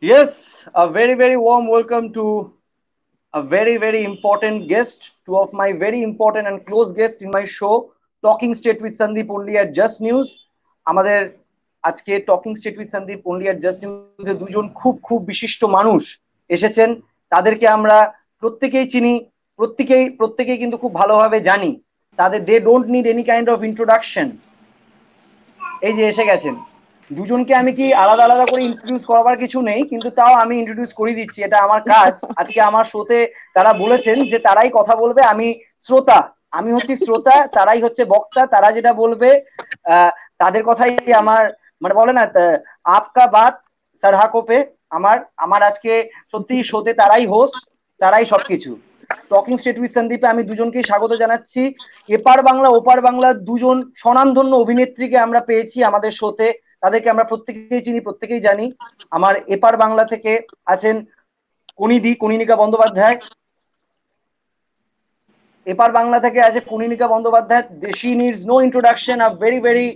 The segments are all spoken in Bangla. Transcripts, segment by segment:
Yes, a very, very warm welcome to a very, very important guest, two of my very important and close guests in my show, Talking State with Sandeep only at Just News. আমাদের আজকে talking state with Sandeep only at just নিউজে দুজন খুব বিশিষ্ট মানুষ এসেছেন। তাদেরকে আমরা প্রত্যেকেই চিনি, প্রত্যেকেই কিন্তু খুব ভালোভাবে জানি। তাদের they don't need any kind of introduction. এই যে এসে গেছেন দুজনকে। আমি কি আলাদা আলাদা করে ইন্ট্রোডিউস করাবার কিছু নেই, কিন্তু তাও আমি ইন্ট্রোডিউস করে দিচ্ছি, এটা আমার কাজ। আজকে আমার শোতে তারা বলেছেন যে তারাই কথা বলবে, আমি শ্রোতা। আমি হচ্ছি শ্রোতা, তারাই হচ্ছে বক্তা। তারা যেটা বলবে আহ তাদের কথাই আমার, মানে বলে না আপকা বাত সারহাকোপে। আমার আমার আজকে সত্যি শোতে তারাই হোস্ট, তারাই সবকিছু। টকিং স্টেট উইথ সন্দীপে আমি দুজনকেই স্বাগত জানাচ্ছি। এপার বাংলা ওপার বাংলা দুজন স্বনামধন্য অভিনেত্রীকে আমরা পেয়েছি আমাদের শোতে। তাদেরকে আমরা প্রত্যেকেই চিনি, প্রত্যেকেই জানি। আমার এপার বাংলা থেকে আছেন কনিনিকা বন্দ্যোপাধ্যায়। এপার বাংলা থেকে আছে Kaninika Bandyopadhyay. She needs no introduction, a very very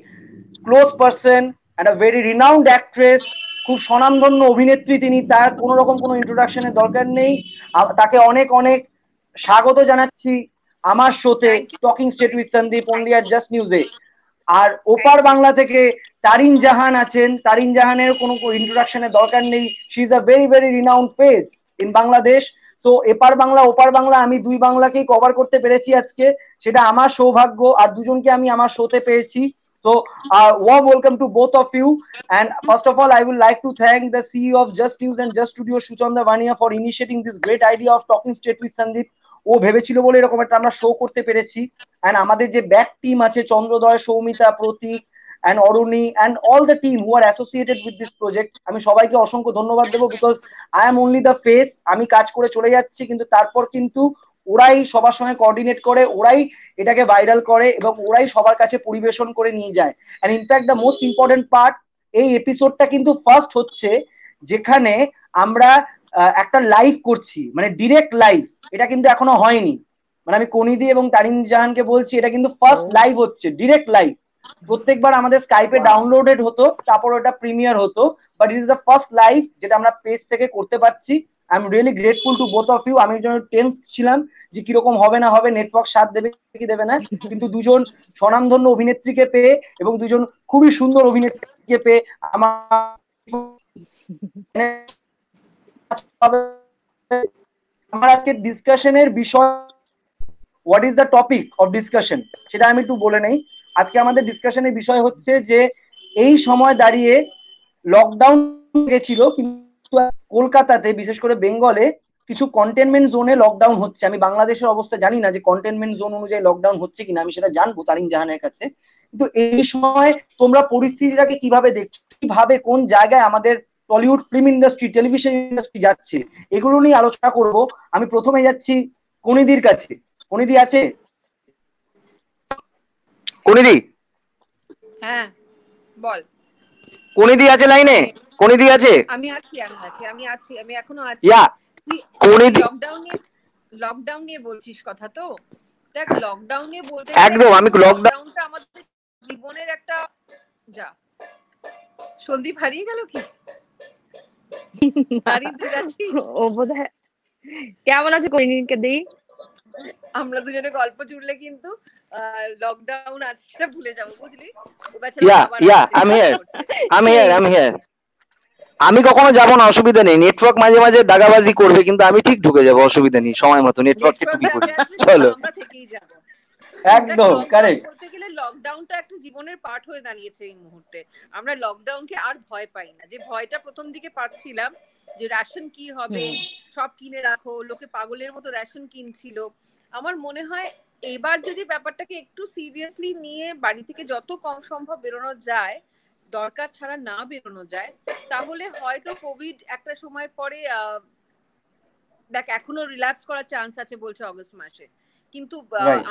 close person and a very renowned actress. খুব স্বনামধন্য অভিনেত্রী তিনি, তার কোনো রকম কোনো ইন্ট্রোডাকশনের দরকার নেই। তাকে অনেক অনেক স্বাগত জানাচ্ছি আমার শোতে, talking state with Sandeep only at just নিউজে। আর ওপার বাংলা থেকে তারিন জাহান আছেন। তারিন জাহানের কোনো ইন্ট্রোডাকশনের দরকার নেই। She is a very very renowned face in Bangladesh. So এপার বাংলা ওপার বাংলা আমি দুই বাংলাকেই কভার করতে পেরেছি আজকে, সেটা আমার সৌভাগ্য। আর দুজনকে আমি আমার শোতে পেয়েছি। So, warm welcome to both of you. And first of all, I would like to thank the CEO of Just News and Just Studio, Suchanda Vania, for initiating this great idea of Talking Straight with Sandeep. ও ভেবেছিল বলে এরকম একটা আমরা শো করতে পেরেছি। এন্ড আমাদের যে ব্যাক টিম আছে, চন্দ্রদয়, সৌমিতা, প্রতীক and Aruni and all the team who are associated with this project, আমি সবাইকে অসংখ্য ধন্যবাদ দেবো। Because I am only the face. আমি কাজ করে চলে যাচ্ছি, কিন্তু তারপর কিন্তু ওরাই সবার সঙ্গে কোঅর্ডিনেট করে, ওরাই এটাকে ভাইরাল করে এবং ওরাই সবার কাছে পরিবেশন করে নিয়ে যায়। And in fact the most important part, এই এপিসোডটা কিন্তু ফার্স্ট হচ্ছে যেখানে আমরা একটা লাইভ করছি, মানে ডিরেক্ট লাইভ। এটা কিন্তু এখনো হয়নি। মানে আমি কনিদি এবং তারিন জাহানকে বলছি, এটা কিন্তু ফার্স্ট লাইভ হচ্ছে, ডিরেক্ট লাইভ। প্রত্যেকবার আমাদের স্কাইপে ডাউনলোডেড হতো, তারপর ওটা প্রিমিয়ার হতো, but it is the first live যেটা আমরা পেজ থেকে করতে পারছি। I am really grateful to both of you. আমি জন্য টেন্স ছিলাম যে কিরকম হবে না হবে, নেটওয়ার্ক সাথ দেবে কি দেবে না, কিন্তু দুজন স্বনামধন্য অভিনেত্রীকে পেয়ে এবং দুজন খুবই সুন্দর অভিনেত্রীকে পেয়ে আমার আমার আজকে ডিসকাশনের বিষয়, what is the topic of discussion, সেটা আমি একটু বলে নেই। আজকে আমাদের ডিসকাশনের বিষয় হচ্ছে যে এই সময় দাঁড়িয়ে লকডাউন গেছিল, কিন্তু কলকাতাতে বিশেষ করে বেঙ্গলে কিছু কন্টেনমেন্ট জোনে লকডাউন হচ্ছে। আমি বাংলাদেশের অবস্থা জানি না যে কন্টেনমেন্ট জোন অনুযায়ী লকডাউন হচ্ছে কিনা, আমি সেটা জানবো তারিন জাহানের কাছে। কিন্তু এই সময় তোমরা পরিস্থিতিটাকে কিভাবে দেখছো, কিভাবে কোন জায়গায় আমাদের Tollywood film industry, television industry যাচ্ছে, এগুলো নিয়ে আলোচনা করব। আমি প্রথমে যাচ্ছি কনিদির কাছে। কনিদি আছে? কনিদি, হ্যাঁ বল। কনিদি আছে লাইনে? কনিদি আছে? আমি আছি আমি এখনো আছি। ইয়া কনিদি, লকডাউন নিয়ে বলছিস কথা তো? দেখ, লকডাউন নিয়ে বলতে একদম। আমি লকডাউনটা আমাদের জীবনের একটা, যা সন্দীপ হারিয়ে গেল কি? ও বোধহয়। কেমন আছে কনিদিকে দেই? আমরা দুজনে গল্প জুড়লে কিন্তু লকডাউন আছে সেটা ভুলে যাবো, বুঝলি? আমি কখনো যাবো না, অসুবিধা নেই। নেটওয়ার্ক মাঝে মাঝে দাগাবাজি করবে, কিন্তু আমি ঠিক ঢুকে যাবো, অসুবিধা নেই। সময় মতো নেটওয়ার্ক একটু বিপরীত। চলো, আমরা থেকেই যাবো। একদম কারেক্ট। বলতে গেলে লকডাউনটা একটা জীবনের পার্ট হয়ে দাঁড়িয়েছে এই মুহূর্তে। আমরা লকডাউনকে আর ভয় পাই না, যে ভয়টা প্রথম দিকে পাচ্ছিলাম যে রেশন কি হবে, সব কিনে রাখো, লোকে পাগলের মতো রেশন কিনছিল। আমার মনে হয় এবার যদি ব্যাপারটাকে একটু সিরিয়াসলি নিয়ে বাড়ি থেকে যত কম সম্ভব বেরোনো যায়, দরকার ছাড়া না বেরোনো যায়, তাহলে হয়তো কোভিড একটা সময় পরে দেখ এখনো রিল্যাক্স করার চান্স আছে বলছে অগস্ট মাসে। কিন্তু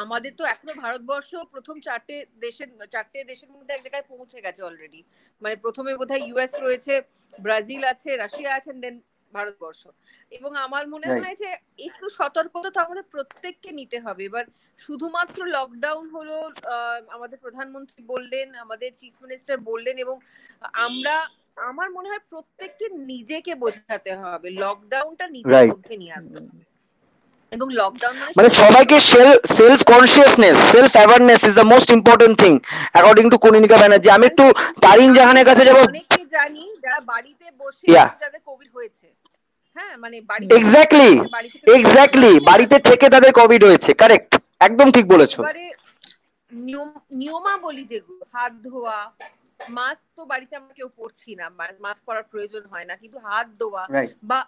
আমাদের তো এখনো ভারতবর্ষ প্রথম চারটে দেশের মধ্যে এক জায়গায় পৌঁছে গেছে অলরেডি। মানে প্রথমে বোধহয় ইউএস রয়েছে, ব্রাজিল আছে, রাশিয়া আছে, দেন ভারতবর্ষ। এবং আমার মনে হয় যে একটু সতর্কতা তো আমাদের প্রত্যেককে নিতে হবে। এবার শুধুমাত্র লকডাউন হলো আমাদের প্রধানমন্ত্রী বললেন, আমাদের চিফ মিনিস্টার বললেন, এবং আমরা আমার মনে হয় প্রত্যেককে নিজেকে বোঝাতে হবে, লকডাউনটা নিজের রাইট, মধ্যে নিয়ে আসতে হবে। এবং লকডাউন মানে মানে সবাইকে self consciousness, self awareness is the most important thing according to Kaninika Banerjee. আমি একটু তারিন জাহানের কাছে যাব। অনেকে জানি যারা বাড়িতে বসে ইয়া, যাদের কোভিড হয়েছে, হ্যাঁ মানে বাড়িতে এক্স্যাক্টলি, বাড়ি থেকে এক্স্যাক্টলি, বাড়িতে থেকে তাদের কোভিড হয়েছে, কারেক্ট, একদম ঠিক বলেছো। এবারে নিয়মাবলী যেগুলো, হাত ধোয়া, মাস্ক তো বাড়িতে আমরা কেউ পরছি না, মাস্ক পরার প্রয়োজন হয় না, কিন্তু হাত ধোয়া বা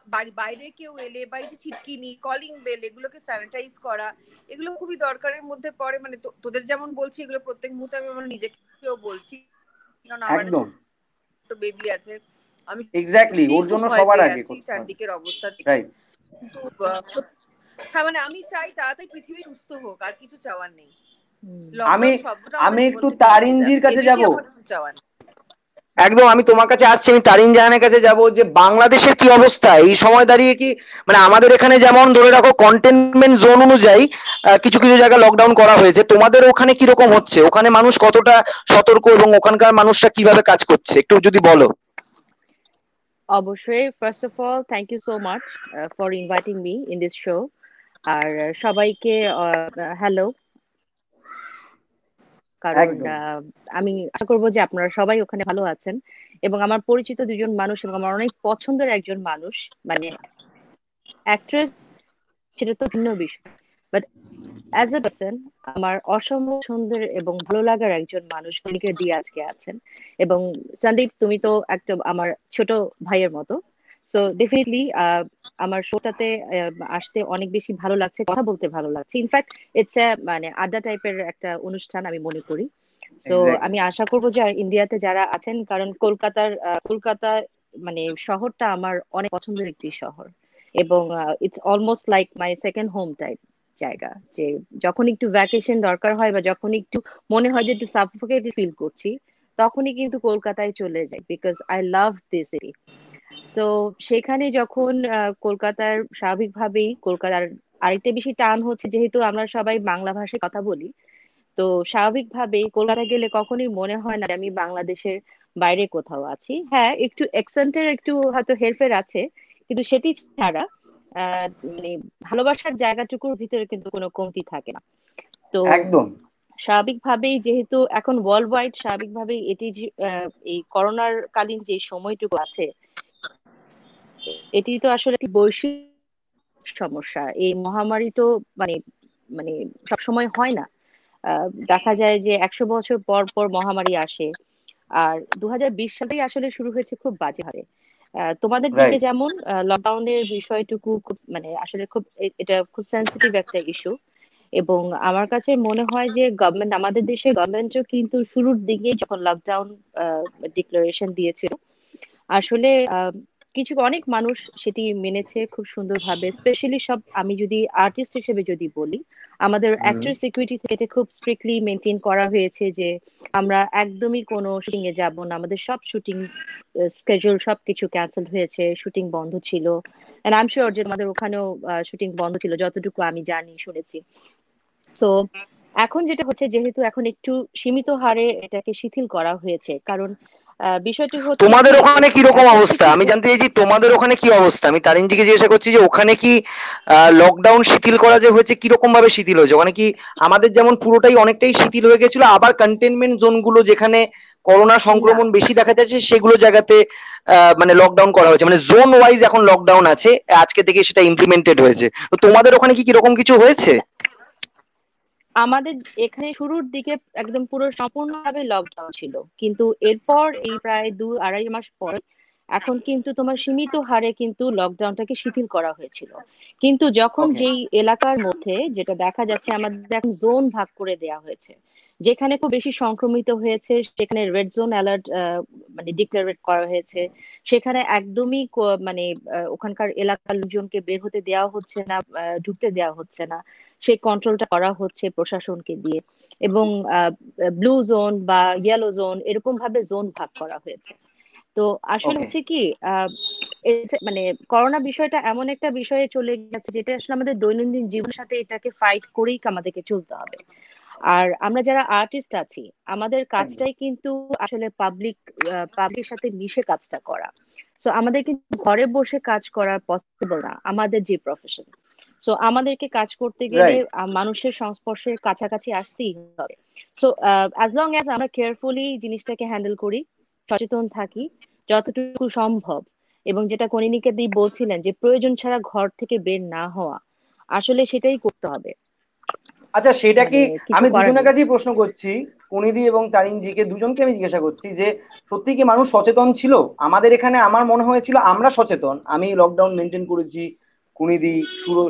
বাইরে কেউ এলে বাড়িতে ছিটকিনি, কলিং বেল, এগুলোকে স্যানিটাইজ করা, এগুলো খুবই দরকারের মধ্যে পড়ে। মানে তোদের যেমন বলছি এগুলো প্রত্যেক মুহূর্তে আমি আমার নিজেকেও বলছি, কারণ আমার ছোট বেবি আছে, আমি এক্স্যাক্টলি, ওর জন্য সবার আগে চারদিকের অবস্থা দেখে। কিন্তু হ্যাঁ মানে আমি চাই তাড়াতাড়ি পৃথিবী সুস্থ হোক, আর কিছু চাওয়ার নেই। আমি একটু তারিনজির কাছে যাব। চাওয়ার একদম, আমি তোমার কাছে আসছি, আমি তারিন জাহানের কাছে যাব যে বাংলাদেশের কি অবস্থা এই সময় দাঁড়িয়ে। কি মানে আমাদের এখানে যেমন ধরে রাখো কন্টেনমেন্ট জোন অনুযায়ী কিছু কিছু জায়গায় লকডাউন করা হয়েছে, তোমাদের ওখানে কি রকম হচ্ছে, ওখানে মানুষ কতটা সতর্ক এবং ওখানকার মানুষরা কিভাবে কাজ করছে একটু যদি বলো। অবশ্যই, first of all thank you so much for inviting me in this show. আর সবাইকে হ্যালো, কারণ আমি আশা করবো যে আপনারা সবাই ওখানে ভালো আছেন। এবং আমার পরিচিত দুজন মানুষ এবং আমার অনেক পছন্দের একজন মানুষ, মানে অ্যাক্ট্রেস, সেটা তো ভিন্ন বিষয়, বাট অ্যাজ এ পার্সন আমার অসম্ভব সুন্দর এবং ভালো লাগার একজন মানুষ কলিকে দিয়ে আজকে আছেন। এবং সন্দীপ, তুমি তো একটা আমার ছোট ভাইয়ের মতো, সো ডেফিনেটলি আমার শোটাতে আসতে অনেক বেশি ভালো লাগছে, কথা বলতে ভালো লাগছে। ইনফ্যাক্ট ইটস এ মানে আড্ডা টাইপের একটা অনুষ্ঠান আমি মনে করি। সো আমি আশা করবো যে ইন্ডিয়াতে যারা আছেন, কারণ কলকাতা মানে শহরটা আমার অনেক পছন্দের একটি শহর, এবং it's almost like my second home type জায়গা। যে যখন একটু ভ্যাকেশন দরকার হয় বা যখন একটু মনে হয় যে একটু সাফোকেটেড ফিল করছি, তখনই কিন্তু কলকাতায় চলে যাই, because I love this city. তো সেখানে যখন কলকাতার, স্বাভাবিকভাবেই কলকাতার আরেকটা বেশি টান হচ্ছে যেহেতু আমরা সবাই বাংলা ভাষায় কথা বলি, তো স্বাভাবিকভাবেই কলকাতা গেলে কখনোই মনে হয় না যে আমি বাংলাদেশের বাইরে কোথাও আছি। হ্যাঁ, একটু অ্যাকসেন্টের একটু হয়তো হেরফের আছে, কিন্তু সেটি ছাড়া মানে ভালোবাসার জায়গাটুকুর ভিতরে কিন্তু কোনো কমতি থাকে না। তো একদম স্বাভাবিকভাবেই যেহেতু এখন ওয়ার্ল্ড ওয়াইড স্বাভাবিকভাবেই এটি এই করোনার কালীন যে সময়টুকু আছে, এটি তো আসলে একটি বৈশ্বিক সমস্যা। এই মহামারী তো মানে মানে সবসময় হয় না। দেখা যায় যে 100 বছর পর পর মহামারী আসে। আর 2020 সালেই আসলে শুরু হয়েছে খুব বাজে ভাবে। তোমাদের দিকে যেমন লকডাউনের বিষয়টুকু খুব মানে আসলে খুব এটা খুব সেন্সিটিভ একটা ইস্যু। এবং আমার কাছে মনে হয় যে গভর্নমেন্ট, আমাদের দেশের গভর্নমেন্টও কিন্তু শুরুর দিকে যখন লকডাউন ডিক্লারেশন দিয়েছিল, আসলে কিছু অনেক মানুষ সেটি মেনেছে খুব সুন্দরভাবে। স্পেশালি সব, আমি যদি আর্টিস্ট হিসেবে যদি বলি, আমাদের অ্যাক্টর সিকিউরিটি থেকে খুব স্ট্রিক্টলি মেনটেন করা হয়েছে যে আমরা একদমই কোনো শুটিং এ যাব না, আমাদের সব শুটিং স্কেজুল সবকিছু ক্যান্সেল হয়েছে, শুটিং বন্ধ ছিল। এন্ড আই এম শিওর যে তোমাদের ওখানেও শুটিং বন্ধ ছিল, যতটুকু আমি জানি শুনেছি। তো এখন যেটা হচ্ছে, যেহেতু এখন একটু সীমিত হারে এটাকে শিথিল করা হয়েছে, কারণ বিষয়টি হচ্ছে তোমাদের কি, ওখানে কি রকম একটা অবস্থা আমি জানতে চাইছি, তোমাদের ওখানে কি অবস্থা? আমি তারিনজিকে জিজ্ঞাসা করছি যে ওখানে কি লকডাউন শিথিল করা যে হয়েছে কিরকম ভাবে শিথিল হয়েছে ওখানে? কি আমাদের যেমন পুরোটাই অনেকটাই শিথিল হয়ে গেছিল, আবার কন্টেনমেন্ট জোন গুলো যেখানে করোনা সংক্রমণ বেশি দেখা যাচ্ছে সেগুলো জায়গাতে মানে লকডাউন করা হয়েছে, মানে জোন ওয়াইজ এখন লকডাউন আছে, আজকে থেকে সেটা ইমপ্লিমেন্টেড হয়েছে। তো তোমাদের ওখানে কি কিরকম কিছু হয়েছে? আমাদের এখানে শুরুর দিকে একদম পুরো সম্পূর্ণভাবে লকডাউন ছিল, কিন্তু এরপর এই প্রায় 2-2.5 মাস পর এখন কিন্তু তোমার সীমিত হারে কিন্তু লকডাউনটাকে শিথিল করা হয়েছিল। কিন্তু যখন যেই এলাকার মধ্যে যেটা দেখা যাচ্ছে, আমাদের এখন জোন ভাগ করে দেয়া হয়েছে, যেখানে খুব বেশি সংক্রমিত হয়েছে সেখানে রেড জোন অ্যালার্ট মানে ডিক্লেয়ার করা হয়েছে। সেখানে একদমই মানে ওখানকার এলাকার লোকজনকে বের হতে দেওয়া হচ্ছে না, ঢুকতে দেওয়া হচ্ছে না, সেই কন্ট্রোলটা করা হচ্ছে প্রশাসনকে দিয়ে। এবং ব্লু জোন বা ইয়েলো জোন এরকম ভাবে জোন ভাগ করা হয়েছে। তো আসলে হচ্ছে কি, মানে করোনা বিষয়টা এমন একটা বিষয়ে চলে গেছে যেটা আসলে আমাদের দৈনন্দিন জীবনের সাথে এটাকে ফাইট করেই আমাদেরকে চলতে হবে। আর আমরা যারা আর্টিস্ট আছি আমাদের একদম কাজটাই কিন্তু আসলে পাবলিকের সাথে মিশে কাজটা করা। সো আমাদের কিন্তু ঘরে বসে কাজ করা পসিবল না, আমাদের যে প্রফেশন। সো আমাদেরকে কাজ করতে গেলে রাইট। মানুষের সংস্পর্শে কাছাকাছি আসতেই হবে। সো অ্যাজ লং অ্যাজ আমরা কেয়ারফুলি জিনিসটাকে হ্যান্ডেল করি, সচেতন থাকি যতটুকু সম্ভব, এবং যেটা কনিনিকা দি বলছিলেন যে প্রয়োজন ছাড়া ঘর থেকে বের না হওয়া, আসলে সেটাই করতে হবে। আচ্ছা, সেটা মানে কি, কিছু আমি করার দুজনের নেই। কাছেই প্রশ্ন করছি, কুনিদি এবং তারিনজিকে দুজনকে আমি জিজ্ঞাসা করছি যে সত্যি কি মানুষ সচেতন ছিল? আমাদের এখানে আমার মনে হয়েছিল আমরা সচেতন, আমি লকডাউন মেনটেন করেছি, কুনিদি,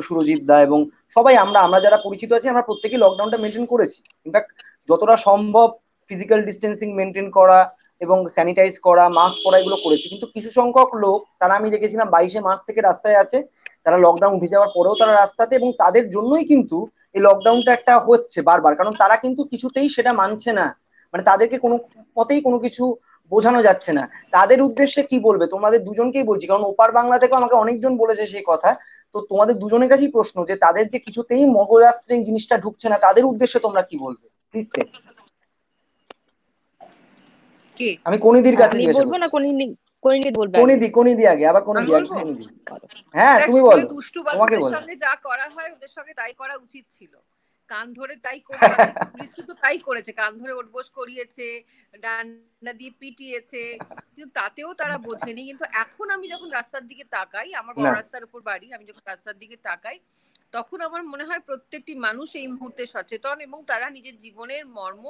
সুরজিৎ দা এবং সবাই, আমরা আমরা যারা পরিচিত আছি আমরা প্রত্যেকেই লকডাউনটা মেনটেন করেছি। ইনফ্যাক্ট যতটা সম্ভব ফিজিক্যাল ডিস্টেন্সিং মেনটেন করা এবং স্যানিটাইজ করা, মাস্ক পরা, এগুলো করেছি। কিন্তু কিছু সংখ্যক লোক, তারা আমি দেখেছিলাম 22শে মার্চ থেকে রাস্তায় আছে, তারা লকডাউন উঠে যাওয়ার পরেও তারা রাস্তাতে, এবং তাদের জন্যই কিন্তু এই লকডাউনটা একটা হচ্ছে বারবার, কারণ তারা কিন্তু কিছুতেই সেটা মানছে না। মানে তাদেরকে কোনো মতেই কোনো কিছু বোঝানো যাচ্ছে না। তাদের উদ্দেশ্যে কি বলবে? তোমাদের দুজনকেই বলছি, কারণ ওপার বাংলা থেকেও আমাকে অনেকজন বলেছে সেই কথা। তো তোমাদের দুজনের কাছেই প্রশ্ন যে তাদের যে কিছুতেই মগজাস্ত্রে এই জিনিসটা ঢুকছে না, তাদের উদ্দেশ্যে তোমরা কি বলবে? প্লিজ সে। কে? আমি কনিদির কাছে আমি জিজ্ঞাসা বলবো না করছি। কনিনি বলবে আগে? কনিদি আগে, আবার আমি কনিদি, আগে বলবো। কনিদি। বলো। হ্যাঁ, দেখ, তুমি স্কুলে বলো, দুষ্টু তোমাকে বাচ্চাদের বলো। সঙ্গে যা করা হয় ওদের সঙ্গে তাই করা উচিত ছিল। কান ধরে তাই করতে হবে। পুলিশ কিন্তু তাই করেছে, কান ধরে ওঠবোস করিয়েছে, ডান্ডা দিয়ে পিটিয়েছে, কিন্তু তাতেও তারা বোঝেনি। কিন্তু এখন আমি যখন রাস্তার দিকে তাকাই, আমার বড় না, রাস্তার উপর বাড়ি, আমি যখন রাস্তার দিকে তাকাই তখন আমার মনে হয় প্রত্যেকটি মানুষ এই মুহূর্তে সচেতন এবং তারা নিজের জীবনের মর্ম,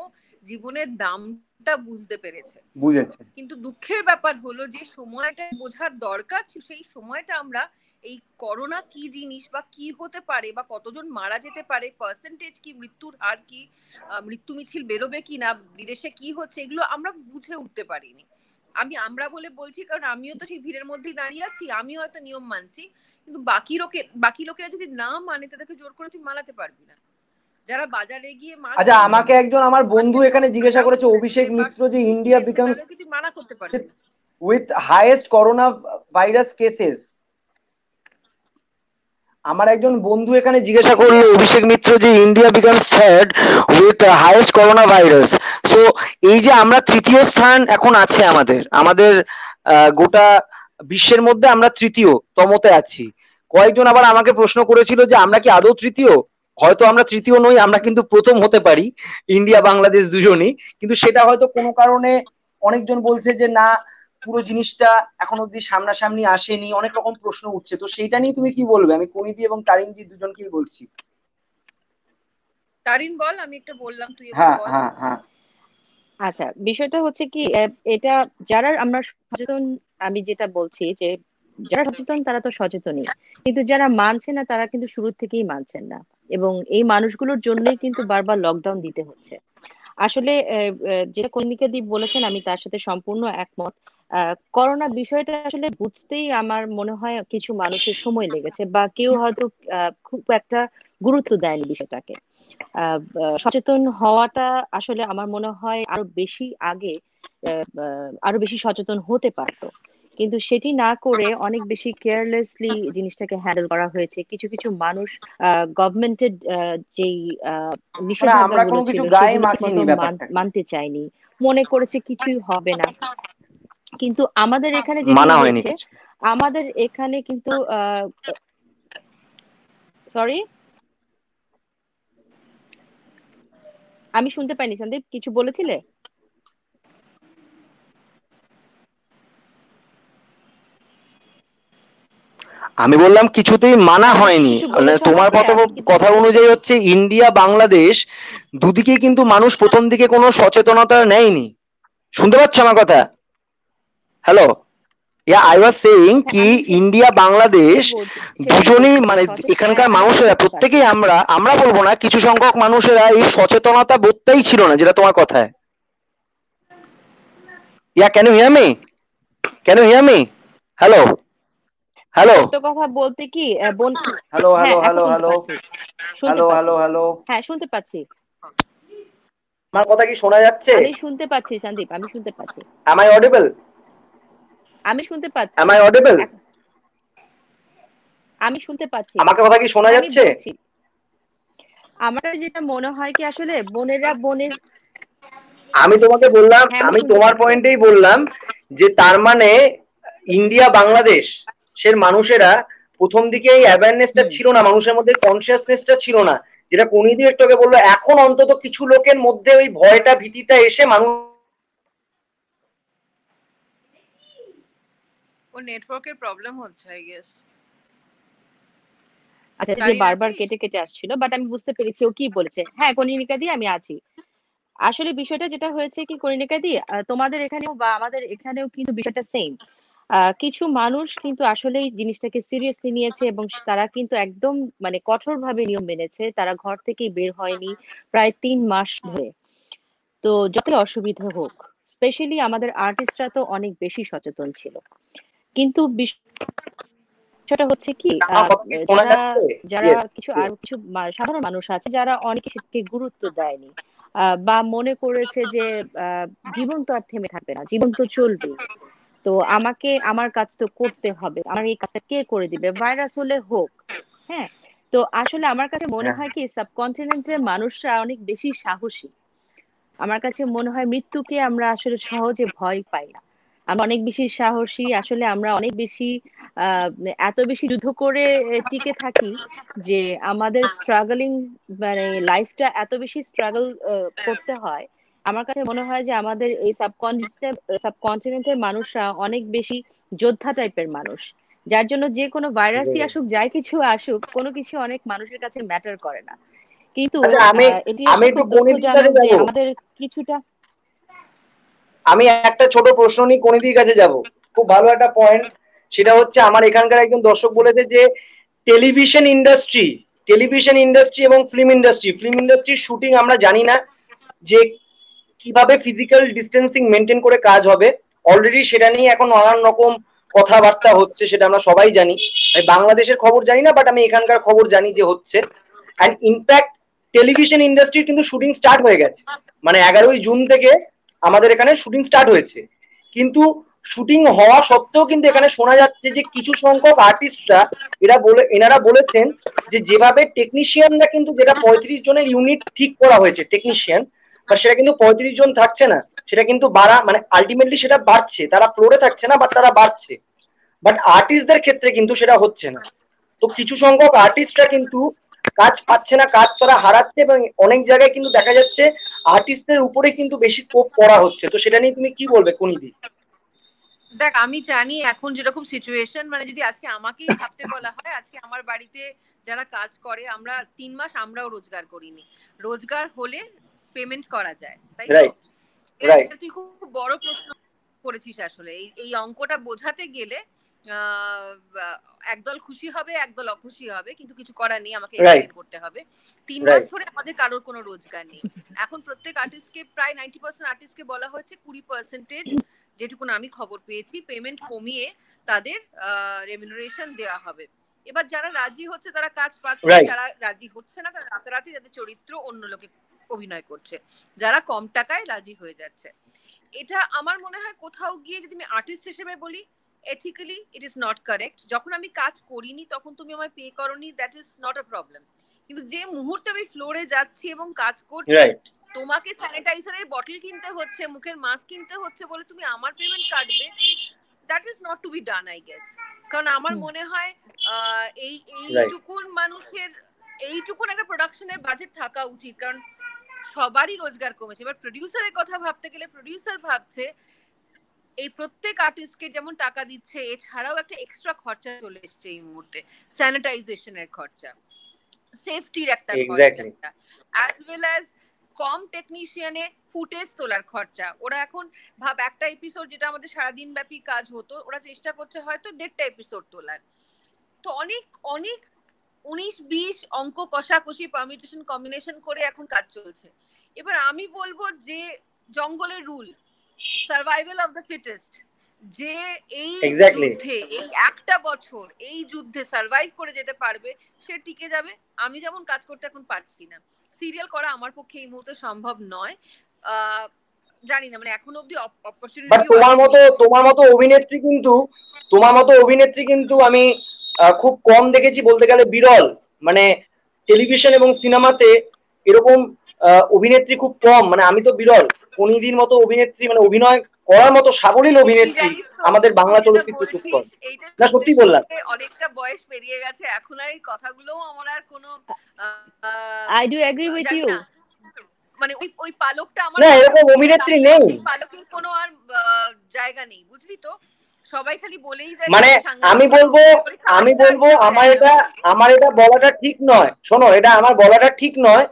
জীবনের দামটা বুঝতে পেরেছে। বুঝেছে। কিন্তু দুঃখের ব্যাপার হলো যে সময়টা বোঝার দরকার ছিল, সেই সময়টা আমরা এই করোনা কি জিনিস বা কি হতে পারে বা কতজন মারা যেতে পারে, পার্সেন্টেজ কি, মৃত্যুর হার কি, মৃত্যু মিছিল বেরোবে কি না, বিদেশে কি হচ্ছে, এগুলো আমরা বুঝে উঠতে পারিনি। আমরা বলে বলছি কারণ আমিও তো সেই ভিড়ের মধ্যেই দাঁড়িয়ে আছি, আমি হয়তো নিয়ম মানছি, কিন্তু বাকি লোকেরা যদি না মানে তাদেরকে জোর করে তুই মানাতে পারবি না। যারা বাজারে গিয়ে মাছ আচ্ছা, আমাকে কিনেছে, একজন আমার বন্ধু মার্কেট এখানে জিজ্ঞাসা ব্যায়াম করেছে, করেছে অভিষেক বা মিত্র, যে সবজি ইন্ডিয়া কিনেছে, বিকামস তাদেরকে তুই মানা করতে পারবি না। With highest corona virus cases. আমার একজন বন্ধু এখানে জিজ্ঞাসা করলো, অভিষেক মিত্র, যে India becomes third with highest corona virus. So এই যে আমরা তৃতীয় স্থান এখন আছে আমাদের, আমাদের গোটা বিশ্বের মধ্যে আমরা তৃতীয় তমতে আছি। কয়েকজন আবার আমাকে প্রশ্ন করেছিল যে আমরা কি আদৌ তৃতীয়? হয়তো আমরা তৃতীয় নই, আমরা কিন্তু প্রথম হতে পারি, ইন্ডিয়া বাংলাদেশ দুজনই। কিন্তু সেটা হয়তো কোনো কারণে অনেকজন বলছে যে না, পুরো জিনিসটা এখন অব্দি সামনাসামনি আসেনি, অনেক রকম প্রশ্ন উঠছে। তো সেইটা নিয়ে তুমি কি বলবে? আমি কনিদি এবং তারিনজি দুজনকেই বলছি। তারিন বল, আমি একটা বললাম, তুই এবার হ্যাঁ, বল। হ্যাঁ, হ্যাঁ। আচ্ছা, বিষয়টা হচ্ছে কি, এটা যারা আমরা সচেতন, আমি যেটা বলছি যে যারা সচেতন তারা তো সচেতনই, কিন্তু যারা মানছে না তারা কিন্তু শুরু থেকেই মানছেন না, এবং এই মানুষগুলোর জন্যই কিন্তু বারবার লকডাউন দিতে হচ্ছে। আসলে যেটা কনিকা দ্বীপ বলেছেন আমি তার সাথে সম্পূর্ণ একমত। করোনা বিষয়টা আসলে বুঝতেই আমার মনে হয় কিছু মানুষের সময় লেগেছে, বা কেউ হয়তো খুব একটা গুরুত্ব দেয়নি বিষয়টাকে। সচেতন হওয়াটা আসলে আমার মনে হয় আরো বেশি আগে, আরো বেশি সচেতন হতে পারতো, কিন্তু সেটি না করে অনেক বেশি কেয়ারলেসলি জিনিসটাকে হ্যান্ডেল করা হয়েছে। কিছু কিছু মানুষ গভর্নমেন্টের যেই মানে আমরা নিষেধাজ্ঞাগুলো কোনো কিছু ছিল গায়ে সেগুলো ঠিক মাখিনি মতো ব্যাপারটাকে। মানতে চায়নি, মনে করেছে কিছুই হবে না। কিন্তু আমাদের এখানে যেটি মানা হয়নি হয়েছে, কিছু। আমাদের এখানে কিন্তু সরি, আমি শুনতে পাইনি। সন্দীপ কিছু বলেছিলে? আমি বললাম কিছুতেই মানা সন্দীপ হয়নি, কিছু মানে বলেছো তোমার আমাকে, কথা, আমি কিন্তু কথা শুনতে অনুযায়ী পাইনি। হচ্ছে ইন্ডিয়া বাংলাদেশ দুদিকেই কিন্তু মানুষ প্রথম দিকে কোনো সচেতনতা নেয়নি। শুনতে পাচ্ছ আমার কথা? Hello, yeah, I was saying হ্যাঁ, কি আমি ইন্ডিয়া বাংলাদেশ সেটাই দুজনেই, বলছি যে মানে হ্যাঁ, এখানকার আমি মানুষেরা বুঝতে পারছি। প্রত্যেকেই, আমরা আমরা বলবো না, কিছু সংখ্যক মানুষেরা এই সচেতনতা বোধটাই ছিল না, যেটা তোমার কথায়। Yeah, can you hear me? Can you hear me? Hello, hello, সত্য কথা বলতে কি হ্যালো, হ্যাঁ, হ্যালো, এখন হ্যালো, শুনতে হ্যালো, পাচ্ছি, শুনতে হ্যালো, পাচ্ছি। Hello, hello. হ্যাঁ, শুনতে পাচ্ছি। আমার কথা কি শোনা যাচ্ছে? আমি শুনতে পাচ্ছি সন্দীপ, আমি শুনতে পাচ্ছি। Am I audible? আমি শুনতে পাচ্ছি। Am I audible? এখ- আমি শুনতে পাচ্ছি। আমাকে কথা কি শোনা হ্যাঁ, আমি যাচ্ছে? বলছি। আমার কাছে যেটা মনে হয় কি আসলে বোনেরা বোনের, আমি তোমাকে বললাম, হ্যাঁ আমি আমি শুনতে তোমার পাচ্ছি। পয়েন্টেই বললাম যে তার মানে ইন্ডিয়া বাংলাদেশ সের মানুষেরা প্রথম দিকে এই অ্যাওয়ারনেসটা হুম। ছিল না, মানুষের মধ্যে কনসিয়াসনেসটা ছিল না, যেটা কোনিদি একটু আগে বললো। এখন অন্তত কিছু লোকের মধ্যে ওই ভয়টা ভীতিটা এসে মানুষ। ও নেটওয়ার্কের প্রবলেম হচ্ছে আই গেস। আচ্ছা, যে তারিন বারবার আছিস? কেটে কেটে আসছিল, বাট আমি বুঝতে পেরেছি ও কি বলেছে। হ্যাঁ, কনিনিকা দি আমি আছি। আসলে বিষয়টা যেটা হয়েছে কি কনিনিকা দি, তোমাদের এখানেও বা আমাদের এখানেও কিন্তু বিষয়টা সেম। কিছু মানুষ কিন্তু আসলে এই জিনিসটাকে সিরিয়াসলি নিয়েছে এবং তারা কিন্তু একদম মানে কঠোরভাবে নিয়ম মেনেছে, তারা ঘর থেকে বের হয়নি প্রায় 3 মাস ধরে। তো যতই অসুবিধা হোক, স্পেশালি আমাদের আর্টিস্টরা তো অনেক বেশি সচেতন ছিল। কিন্তু বিষয়টা হচ্ছে কি, আমার কথা কি শোনা যারা যাচ্ছে? যারা ইয়েস। কিছু আর কিছু সাধারণ মানুষ আছে যারা অনেক কিছুকে গুরুত্ব দেয়নি, বা মনে করেছে যে আহ, জীবন তো আর থেমে থাকবে না, জীবন তো চলবে। তো আমাকে আমার কাজ তো করতে হবে, আমার এই কাজটা কে করে দিবে, ভাইরাস হলে হোক। হ্যাঁ। তো আসলে আমার কাছে মনে হ্যাঁ, হয় কি সাবকন্টিনেন্টের মানুষরা অনেক বেশি সাহসী। আমার কাছে মনে হয় মৃত্যুকে আমরা আসলে সহজে ভয় পাই না, আমরা অনেক বেশি সাহসী। আসলে আমরা অনেক বেশি আহ এত বেশি যুদ্ধ করে টিকে থাকি যে আমাদের স্ট্রাগলিং মানে লাইফটা এত বেশি স্ট্রাগল করতে হয়। আমার কাছে মনে হয় যে আমাদের এই সাবকন্টিনেন্টের মানুষরা অনেক বেশি যোদ্ধা টাইপের মানুষ, যার জন্য যে কোনো ভাইরাসই আসুক যাই কিছু আসুক কোনো কিছু অনেক মানুষের কাছে ম্যাটার করে না। কিন্তু আচ্ছা, আমি এটি আমি একটা একটু খুব কনিদির কাছে দুঃখজনক যে যাব। আমাদের কিছুটা। আমি একটা ছোট প্রশ্ন নিয়ে কনিদির কাছে যাব। খুব ভালো একটা পয়েন্ট। সেটা হচ্ছে আমার এখানকার একজন দর্শক বলেছে যে টেলিভিশন ইন্ডাস্ট্রি, টেলিভিশন ইন্ডাস্ট্রি এবং ফিল্ম ইন্ডাস্ট্রির শুটিং আমরা জানি না যে কিভাবে ফিজিক্যাল ডিস্টেন্সিং মেনটেন করে কাজ হবে। অলরেডি সেটা নিয়ে এখন নানান রকম কথাবার্তা হচ্ছে, সেটা আমরা সবাই জানি। আমি বাংলাদেশের খবর জানি না, বাট আমি এখানকার খবর জানি যে হচ্ছে। অ্যান্ড ইনফ্যাক্ট টেলিভিশন ইন্ডাস্ট্রির কিন্তু শুটিং স্টার্ট হয়ে গেছে, মানে 11ই জুন থেকে আমাদের এখানে শুটিং স্টার্ট হয়েছে। কিন্তু শুটিং হওয়া সত্ত্বেও কিন্তু এখানে শোনা যাচ্ছে যে কিছু সংখ্যক আর্টিস্টরা এনারা বলেছেন যে যেভাবে টেকনিশিয়ানরা কিন্তু, যেটা 35 জনের ইউনিট ঠিক করা হয়েছে টেকনিশিয়ান, বা সেটা কিন্তু 35 জন থাকছে না, সেটা কিন্তু বাড়া মানে আলটিমেটলি সেটা বাড়ছে, তারা ফ্লোরে থাকছে না বাট তারা বাড়ছে। বাট আর্টিস্টদের ক্ষেত্রে কিন্তু সেটা হচ্ছে না। তো কিছু সংখ্যক আর্টিস্টরা কিন্তু কাজ পাচ্ছে না, কাজ তারা হারাচ্ছে, এবং অনেক জায়গায় কিন্তু দেখা যাচ্ছে আর্টিস্টদের উপরে কিন্তু বেশি কোপ করা হচ্ছে। তো সেটা নিয়ে তুমি কি বলবে কনিদি? দেখ, আমি জানি এখন যেরকম সিচুয়েশন, মানে যদি আজকে আমাকেই ভাবতে বলা হয়, আজকে আমার বাড়িতে যারা কাজ করে, আমরা 3 মাস আমরাও রোজগার করিনি। রোজগার হলে পেমেন্ট করা যায়, তাই তো? রাইট, রাইট, এটা তুই খুব বড় প্রশ্ন করেছিস আসলে। এই অঙ্কটা বোঝাতে গেলে একদল খুশি হবে, একদল অখুশি হবে, কিন্তু কিছু করার নেই, আমাকে রাইট, এক্সপ্লেন করতে হবে। 3 মাস রাইট, ধরে আমাদের কারোর কোনো রোজগার নেই। এখন প্রত্যেক আর্টিস্টকে, প্রায় 90% আর্টিস্টকে বলা হয়েছে 20% যেটুকু আমি খবর পেয়েছি পেমেন্ট কমিয়ে তাদের রেমিনারেশন দেওয়া হবে। এবার যারা রাজি হচ্ছে তারা কাজ পাচ্ছে, রাইট, যারা রাজি হচ্ছে না তারা রাতারাতি তাদের চরিত্র অন্য লোকে অভিনয় করছে, যারা কম টাকায় রাজি হয়ে যাচ্ছে। এটা আমার মনে হয় কোথাও গিয়ে, যদি আমি আর্টিস্ট হিসেবে বলি, ethically it is not correct. যখন আমি কাজ করিনি তখন তুমি আমায় পে করনি, that is not a problem. কিন্তু যে মুহূর্তে আমি ফ্লোরে যাচ্ছি এবং কাজ করছি, রাইট, তোমাকে স্যানিটাইজারের বটল কিনতে হচ্ছে, মুখের মাস্ক কিনতে হচ্ছে বলে তুমি আমার পেমেন্ট কাটবে, that is not to be done I guess. কারণ আমার মনে হয় এই রাইট, এইটুকুন মানুষের, এইটুকুন একটা প্রোডাকশনের বাজেট থাকা উচিত। কারণ সবারই রোজগার কমেছে। এবার প্রডিউসারের কথা ভাবতে গেলে প্রডিউসার ভাবছে এই প্রত্যেক আর্টিস্টকে যেমন টাকা দিচ্ছে, এছাড়াও একটা এক্সট্রা খরচা চলে এসছে এই মুহূর্তে, স্যানিটাইজেশনের খরচা, সেফটির একটা খরচা, এক্স্যাক্টলি। অ্যাজ ওয়েল অ্যাজ কম টেকনিশিয়ানে ফুটেজ তোলার খরচা। ওরা এখন ভাব একটা এপিসোড যেটা আমাদের সারাদিন ব্যাপী কাজ হতো, ওরা চেষ্টা করছে হয়তো 1.5টা এপিসোড তোলার। তো অনেক অনেক 19-20 অঙ্ক কষাকষি পারমিটেশন কম্বিনেশন করে এখন কাজ চলছে। এবার আমি বলবো যে জঙ্গলের rule, survival of the fittest, যে এই এক্স্যাক্টলি। যুদ্ধে, এই একটা বছর এই যুদ্ধে সার্ভাইভ করে যেতে পারবে সে টিকে যাবে। আমি যেমন কাজ করতে এখন পারছি না, সিরিয়াল করা আমার পক্ষে এই মুহূর্তে সম্ভব নয়। জানি না, মানে এখনো অব্দি বাট অপরচুনিটিও তোমার আসেনি। মতো অভিনেত্রী কিন্তু, আমি খুব কম দেখেছি, বলতে গেলে বিরল। মানে টেলিভিশন এবং সিনেমাতে এরকম অভিনেত্রী খুব কম, মানে আমি তো বিরল, কোনিদির মতো অভিনেত্রী মানে অভিনয় করার মতো সাবলীল অভিনেত্রী আমাদের বাংলা চলচ্চিত্রে খুব কম। না সত্যি বললাম, অনেকটা বয়স পেরিয়ে গেছে, এখন আর এই কথাগুলো আমার আর কোনো I do agree with you. মানে ওই পালকটা আমার না এরকম অভিনেত্রী নেই, পালকের কোনো আর জায়গা নেই, বুঝলি তো? সবাই খালি বলেই যায়। মানে আমি বলবো আমার এটা বলাটা ঠিক নয়, শোনো এটা আমার বলাটা ঠিক নয়,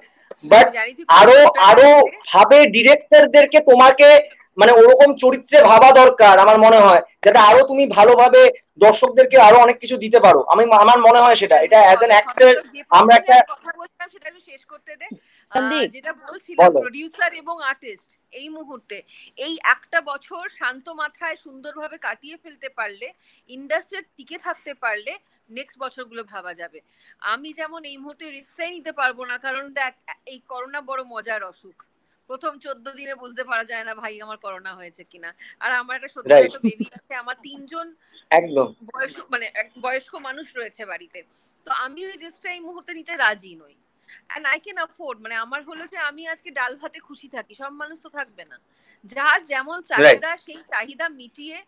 বাট আরো আরো ভাবে ডিরেক্টরদেরকে তোমাকে মানে ওরকম চরিত্রে ভাবা দরকার আমার মনে হয়, যাতে আরো তুমি ভালোভাবে দর্শকদেরকে আরো অনেক কিছু দিতে পারো। আমার মনে হয় সেটা, এটা অ্যাজ অ্যান অ্যাক্টর আমরা একটা কথা বলতাম সেটা একটু শেষ করতে দে। যেটা বলছিলাম প্রোডিউসার এবং আর্টিস্ট এই মুহূর্তে এই একটা বছর শান্ত মাথায় সুন্দরভাবে কাটিয়ে ফেলতে পারলে, ইন্ডাস্ট্রি টিকে থাকতে পারলে নেক্সট বছরগুলো ভাবা যাবে। আমি যেমন এই মুহূর্তে রিস্কটাই নিতে পারবো না, কারণ দেখ এই করোনা বড় মজার অসুখ। প্রথম 14 দিনে বুঝতে পারা যায় না ভাই আমার করোনা হয়েছে কিনা। আর আমার একটা সত্যি একটা বেবি আছে, আমার 3 জন একদম বয়স্ক মানুষ রয়েছে বাড়িতে, তো আমি ওই রিস্কটা এই মুহূর্তে নিতে রাজি নই। and I can afford, মানে আমার হলো যে আমি আজকে ডাল ভাতে খুশি থাকি, সব মানুষ তো থাকবে না, যার যেমন চাহিদা সেই চাহিদা মিটিয়ে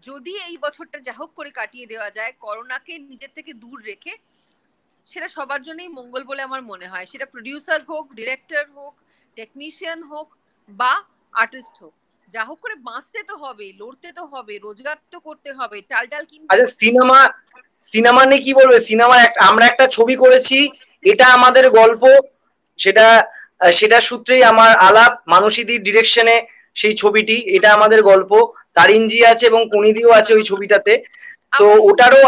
যদি এই বছরটা যা হোক করে কাটিয়ে দেওয়া যায় করোনাকে নিজের থেকে দূর রেখে, সেটা সবার জন্যই মঙ্গল বলে আমার মনে হয়। সেটা প্রোডিউসার হোক, ডিরেক্টর হোক, টেকনিশিয়ান হোক বা আর্টিস্ট হোক, যা হোক করে বাঁচতে তো হবে, লড়তে তো হবে, রোজগার তো করতে হবে, চাল ডাল কিনতে। আচ্ছা সিনেমা নিয়ে কি বলবে? সিনেমা আমরা একটা ছবি করেছি, এটা আমাদের গল্প, সেটা সূত্রেই আমার আলাপ মানসীদির ডিরেকশনে সেই ছবিটি, এটা আমাদের গল্প। তারিনজি আছে এবং কোনিদিও আছে ওই ছবিটাতে, তো ওটারও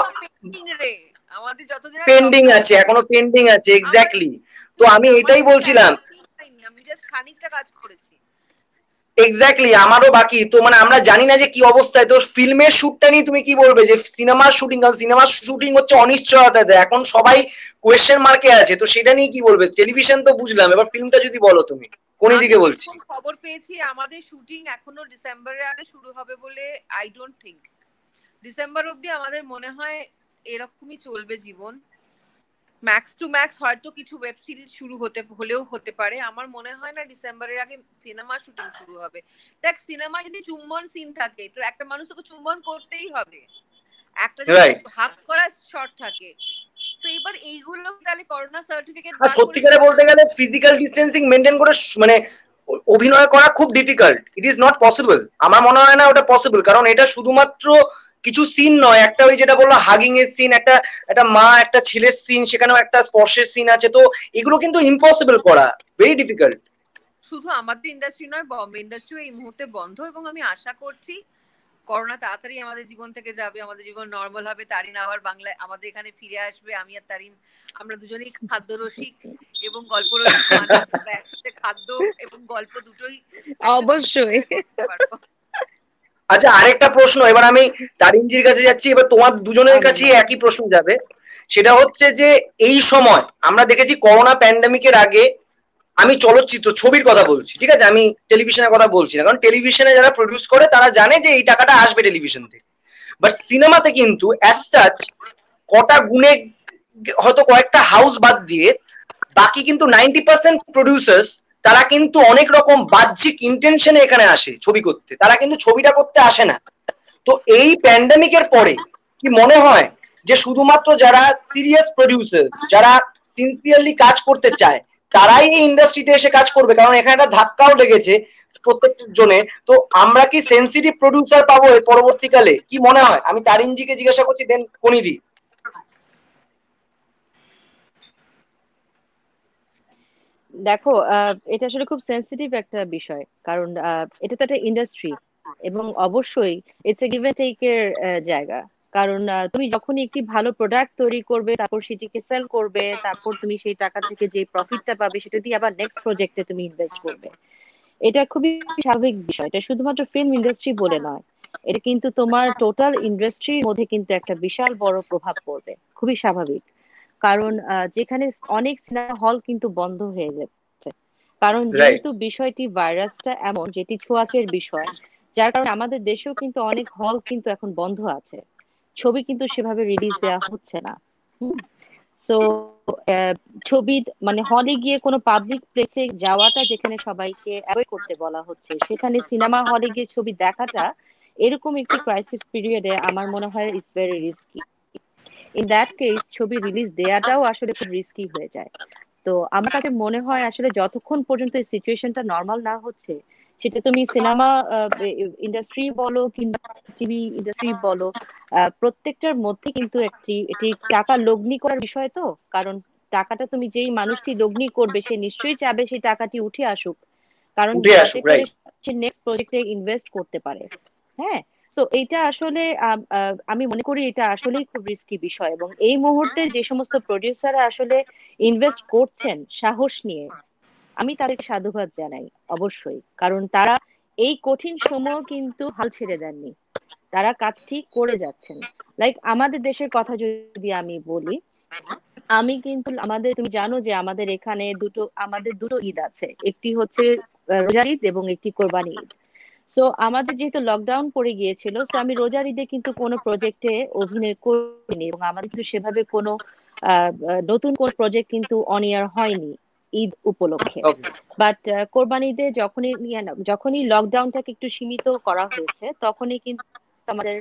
আমাদের যতদিন পেন্ডিং আছে, এখনো পেন্ডিং আছে। এক্স্যাক্টলি, তো আমি এটাই বলছিলাম, আমি জাস্ট খানিকটা কাজ করেছি। এক্স্যাক্টলি, আমারও বাকি। তো মানে আমরা জানি না যে কি অবস্থায়। তো ফিল্মের শুটটা নিয়ে তুমি কি বলবে, যে সিনেমার শুটিং, কারণ সিনেমার শুটিং হচ্ছে অনিশ্চয়তা, এখন সবাই কোয়েশ্চেন মার্কে আছে, তো সেটা নিয়ে কি বলবে? টেলিভিশন তো বুঝলাম, এবার ফিল্মটা যদি বলো তুমি। কোন দিকে বলছি? খবর পেয়েছি আমাদের শুটিং এখনো ডিসেম্বরের আগে শুরু হবে বলে। আই ডোন্ট থিংক ডিসেম্বর অবধি আমাদের মনে হয় এরকমই চলবে জীবন। ম্যাক্স টু ম্যাক্স হয়তো কিছু ওয়েব সিরিজ শুরু হলেও হতে পারে। আমার মনে হয় না ডিসেম্বরের আগে সিনেমা শুটিং শুরু হবে। দেখ সিনেমা যদি চুম্বন সিন থাকে তো একটা মানুষ তোকে চুম্বন করতেই হবে, একটা যদি হাত করা শট থাকে, তো এবার এইগুলো তাহলে করোনা সার্টিফিকেট আর সত্যিকারে বলতে গেলে ফিজিক্যাল ডিস্টেন্সিং মেইনটেইন করে মানে অভিনয় করা খুব difficult. It is not possible, আমার মনে হয় না ওটা পসিবল, কারণ এটা শুধুমাত্র কিছু সিন নয়, একটা ওই যেটা বললো হাগিং এর সিন, একটা মা একটা ছেলের সিন, সেখানেও একটা স্পর্শের সিন আছে, তো এগুলো কিন্তু ইম্পসিবল করা, ভেরি ডিফিকাল্ট। শুধু আমাদের ইন্ডাস্ট্রি নয়, বম্বে ইন্ডাস্ট্রিও এই মুহূর্তে বন্ধ, এবং আমি আশা করছি করোনা তাড়াতাড়ি আমাদের জীবন থেকে যাবে, আমাদের জীবন নর্মাল হবে, তারিন আবার বাংলায় আমাদের এখানে ফিরে আসবে। আমি আর তারিন আমরা দুজনেই খাদ্য রসিক এবং গল্প রসিক মানুষ, একসাথে খাদ্য এবং গল্প দুটোই অবশ্যই। আচ্ছা আরেকটা প্রশ্ন, এবার আমি তারিনজির কাছে যাচ্ছি, এবার তোমার দুজনের কাছে একই প্রশ্ন যাবে। সেটা হচ্ছে যে এই সময় আমরা দেখেছি করোনা প্যান্ডেমিকের আগে, আমি চলচ্চিত্র ছবির কথা বলছি, ঠিক আছে, আমি টেলিভিশনের কথা বলছি না, কারণ টেলিভিশনে যারা প্রডিউস করে তারা জানে যে এই টাকাটা আসবে টেলিভিশন থেকে। বাট সিনেমাতে কিন্তু অ্যাজ সাচ কটা গুণে, হয়তো কয়েকটা হাউস বাদ দিয়ে বাকি কিন্তু 90% প্রডিউসার্স তারা কিন্তু অনেক রকম বাহ্যিক ইন্টেনশনে এখানে আসে ছবি করতে, তারা কিন্তু ছবিটা করতে আসে না। তো এই প্যান্ডেমিকের পরে কি মনে হয় যে শুধুমাত্র যারা সিরিয়াস প্রডিউসার, যারা সিনসিয়ারলি কাজ করতে চায়, তারাই এই ইন্ডাস্ট্রিতে এসে কাজ করবে? কারণ এখানে একটা ধাক্কাও লেগেছে প্রত্যেকটা জনে। তো আমরা কি সেন্সিটিভ প্রডিউসার পাবো এর পরবর্তীকালে, কি মনে হয়? আমি তারিনজিকে জিজ্ঞাসা করছি, দেন কোনিদি। দেখো এটা আসলে খুব সেন্সিটিভ একটা বিষয়, কারণ এটা তো একটা ইন্ডাস্ট্রি, এবং অবশ্যই it's a give and take এর জায়গা। কারণ তুমি যখনই একটি ভালো প্রোডাক্ট তৈরি করবে, তারপর সেটিকে সেল করবে, তারপর তুমি সেই টাকা থেকে যে প্রফিটটা পাবে সেটা দিয়ে আবার নেক্সট প্রজেক্টে তুমি ইনভেস্ট করবে। এটা খুবই স্বাভাবিক বিষয়। এটা শুধুমাত্র ফিল্ম ইন্ডাস্ট্রি বলে নয়, এটা কিন্তু তোমার টোটাল ইন্ডাস্ট্রির মধ্যে কিন্তু একটা বিশাল বড় প্রভাব পড়বে, খুবই স্বাভাবিক। কারণ যেখানে অনেক সিনেমা হল কিন্তু বন্ধ হয়ে যাচ্ছে, কারণ যেহেতু বিষয়টি ভাইরাসটা এমন যেটি ছোঁয়াচের বিষয়, যার কারণে আমাদের দেশেও কিন্তু অনেক হল কিন্তু এখন বন্ধ আছে, ছবি কিন্তু সেভাবে রিলিজ দেওয়া হচ্ছে না। সো ছবি মানে হলে গিয়ে কোনো পাবলিক প্লেসে যাওয়াটা যেখানে সবাইকে অ্যাভয়েড করতে বলা হচ্ছে, সেখানে সিনেমা হলে গিয়ে ছবি দেখাটা এরকম একটি ক্রাইসিস পিরিয়ডে আমার মনে হয় it's very risky. In that case ছবি রিলিজ দেওয়াটাও আসলে খুব রিস্কি হয়ে যায়। তো আমার কাছে মনে হয় আসলে যতক্ষণ পর্যন্ত এই সিচুয়েশনটা নর্মাল না হচ্ছে, সেটা তুমি সিনেমা ইন্ডাস্ট্রি বলো কিংবা টিভি ইন্ডাস্ট্রি বলো, প্রত্যেকটার মধ্যে কিন্তু এটি টাকা লগ্নি করার বিষয়। তো কারণ টাকাটা তুমি যেই মানুষটি লগ্নি করবে সে নিশ্চয়ই চাবে সেই টাকাটি উঠে আসুক, কারণ উঠে যাতে আসুক, করে রাইট। সে নেক্সট প্রজেক্টে ইনভেস্ট করতে পারে। হ্যাঁ, সো এইটা আসলে আমি মনে করি এটা আসলেই খুব রিস্কি বিষয়, এবং এই মুহূর্তে যে সমস্ত প্রডিউসাররা আসলে ইনভেস্ট করছেন সাহস নিয়ে, আমি তাদেরকে সাধুবাদ জানাই অবশ্যই, কারণ তারা এই কঠিন সময় কিন্তু হাল ছেড়ে দেননি, তারা কাজটি করে যাচ্ছেন। লাইক আমাদের দেশের কথা যদি আমি বলি, আমি কিন্তু তুমি জানো যে আমাদের দুটো ঈদ আছে, একটি হচ্ছে রোজার ঈদ এবং একটি কোরবানি ঈদ। সো আমাদের যেহেতু লকডাউন পড়ে গিয়েছিল, সো আমি রোজার ঈদে কিন্তু কোনো প্রজেক্টে অভিনয় করিনি, এবং আমাদের কিন্তু সেভাবে কোনো নতুন কোন প্রজেক্ট কিন্তু অন এয়ার হয়নি ঈদ উপলক্ষে। ওকে। বাট কোরবানি ঈদে যখনই লকডাউনটাকে একটু সীমিত করা হয়েছে, তখনই কিন্তু আমাদের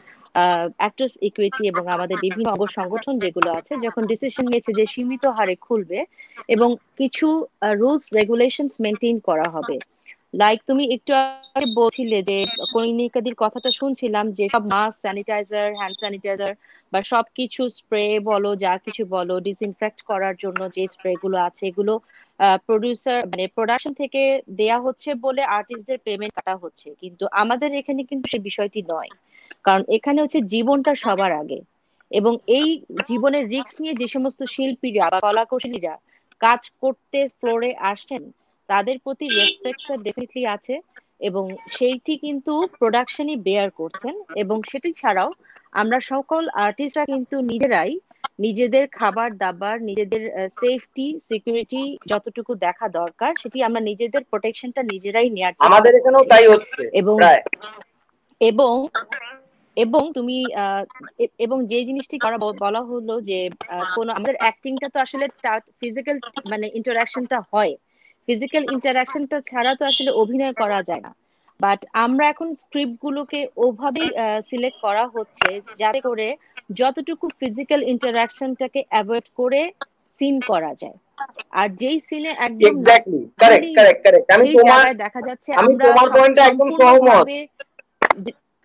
অ্যাক্টর্স ইকুইটি এবং আমাদের বিভিন্ন অঙ্গ সংগঠন যেগুলো আছে যখন ডিসিশন নিয়েছে যে সীমিত হারে খুলবে এবং কিছু রুলস রেগুলেশনস মেনটেন করা হবে। লাইক তুমি একটু আগে বলছিলে যে কনিকাদির কথাটা শুনছিলাম যে সব মাস্ক, স্যানিটাইজার, হ্যান্ড স্যানিটাইজার বা সবকিছু স্প্রে বলো যা কিছু বলো, ডিসইনফেক্ট করার জন্য যে স্প্রে গুলো আছে এগুলো প্রডিউসার মানে প্রোডাকশন থেকে দেয়া হচ্ছে বলে আর্টিস্টদের পেমেন্ট কাটা হচ্ছে, কিন্তু আমাদের এখানে কিন্তু সেই বিষয়টি নয়। কারণ এখানে হচ্ছে জীবনটা সবার আগে, এবং এই জীবনের রিস্ক নিয়ে যে সমস্ত শিল্পীরা বা কলাকুশলীরা কাজ করতে ফ্লোরে আসছেন, তাদের প্রতি রেসপেক্টটা ডেফিনেটলি আছে, এবং সেইটি কিন্তু প্রোডাকশনই বেয়ার করছেন। এবং সেটি ছাড়াও আমরা সকল আর্টিস্টরা কিন্তু নিজেরাই নিজেদের খাবার দাবার, নিজেদের সেফটি সিকিউরিটি যতটুকু দেখা দরকার সেটি আমরা নিজেদের প্রোটেকশনটা নিজেরাই নেওয়ার চেষ্টা আমাদের এখানেও করছি। তাই হচ্ছে এবং প্রায়। এবং এবং তুমি এবং যে জিনিসটি বলা হলো যে কোনো আমাদের অ্যাক্টিংটা তো আসলে ফিজিক্যাল মানে ইন্টারাকশনটা হয়, ফিজিক্যাল ইন্টারাকশনটা ছাড়া তো আসলে অভিনয় করা যায় না। বাট আমরা এখন স্ক্রিপ্ট গুলোকে ওভাবেই সিলেক্ট করা হচ্ছে যাতে করে যতটুকু ফিজিক্যাল ইন্টারাকশনটাকে অ্যাভয়েড করে সিন করা যায়। আর যেই সিনে একদম এক্স্যাক্টলি, কারেক্ট নামলেই কারেক্ট কারেক্ট। সেই জায়গায় দেখা যাচ্ছে আমি আমরা তোমার পয়েন্টে একদম সহমত। সম্পূর্ণভাবে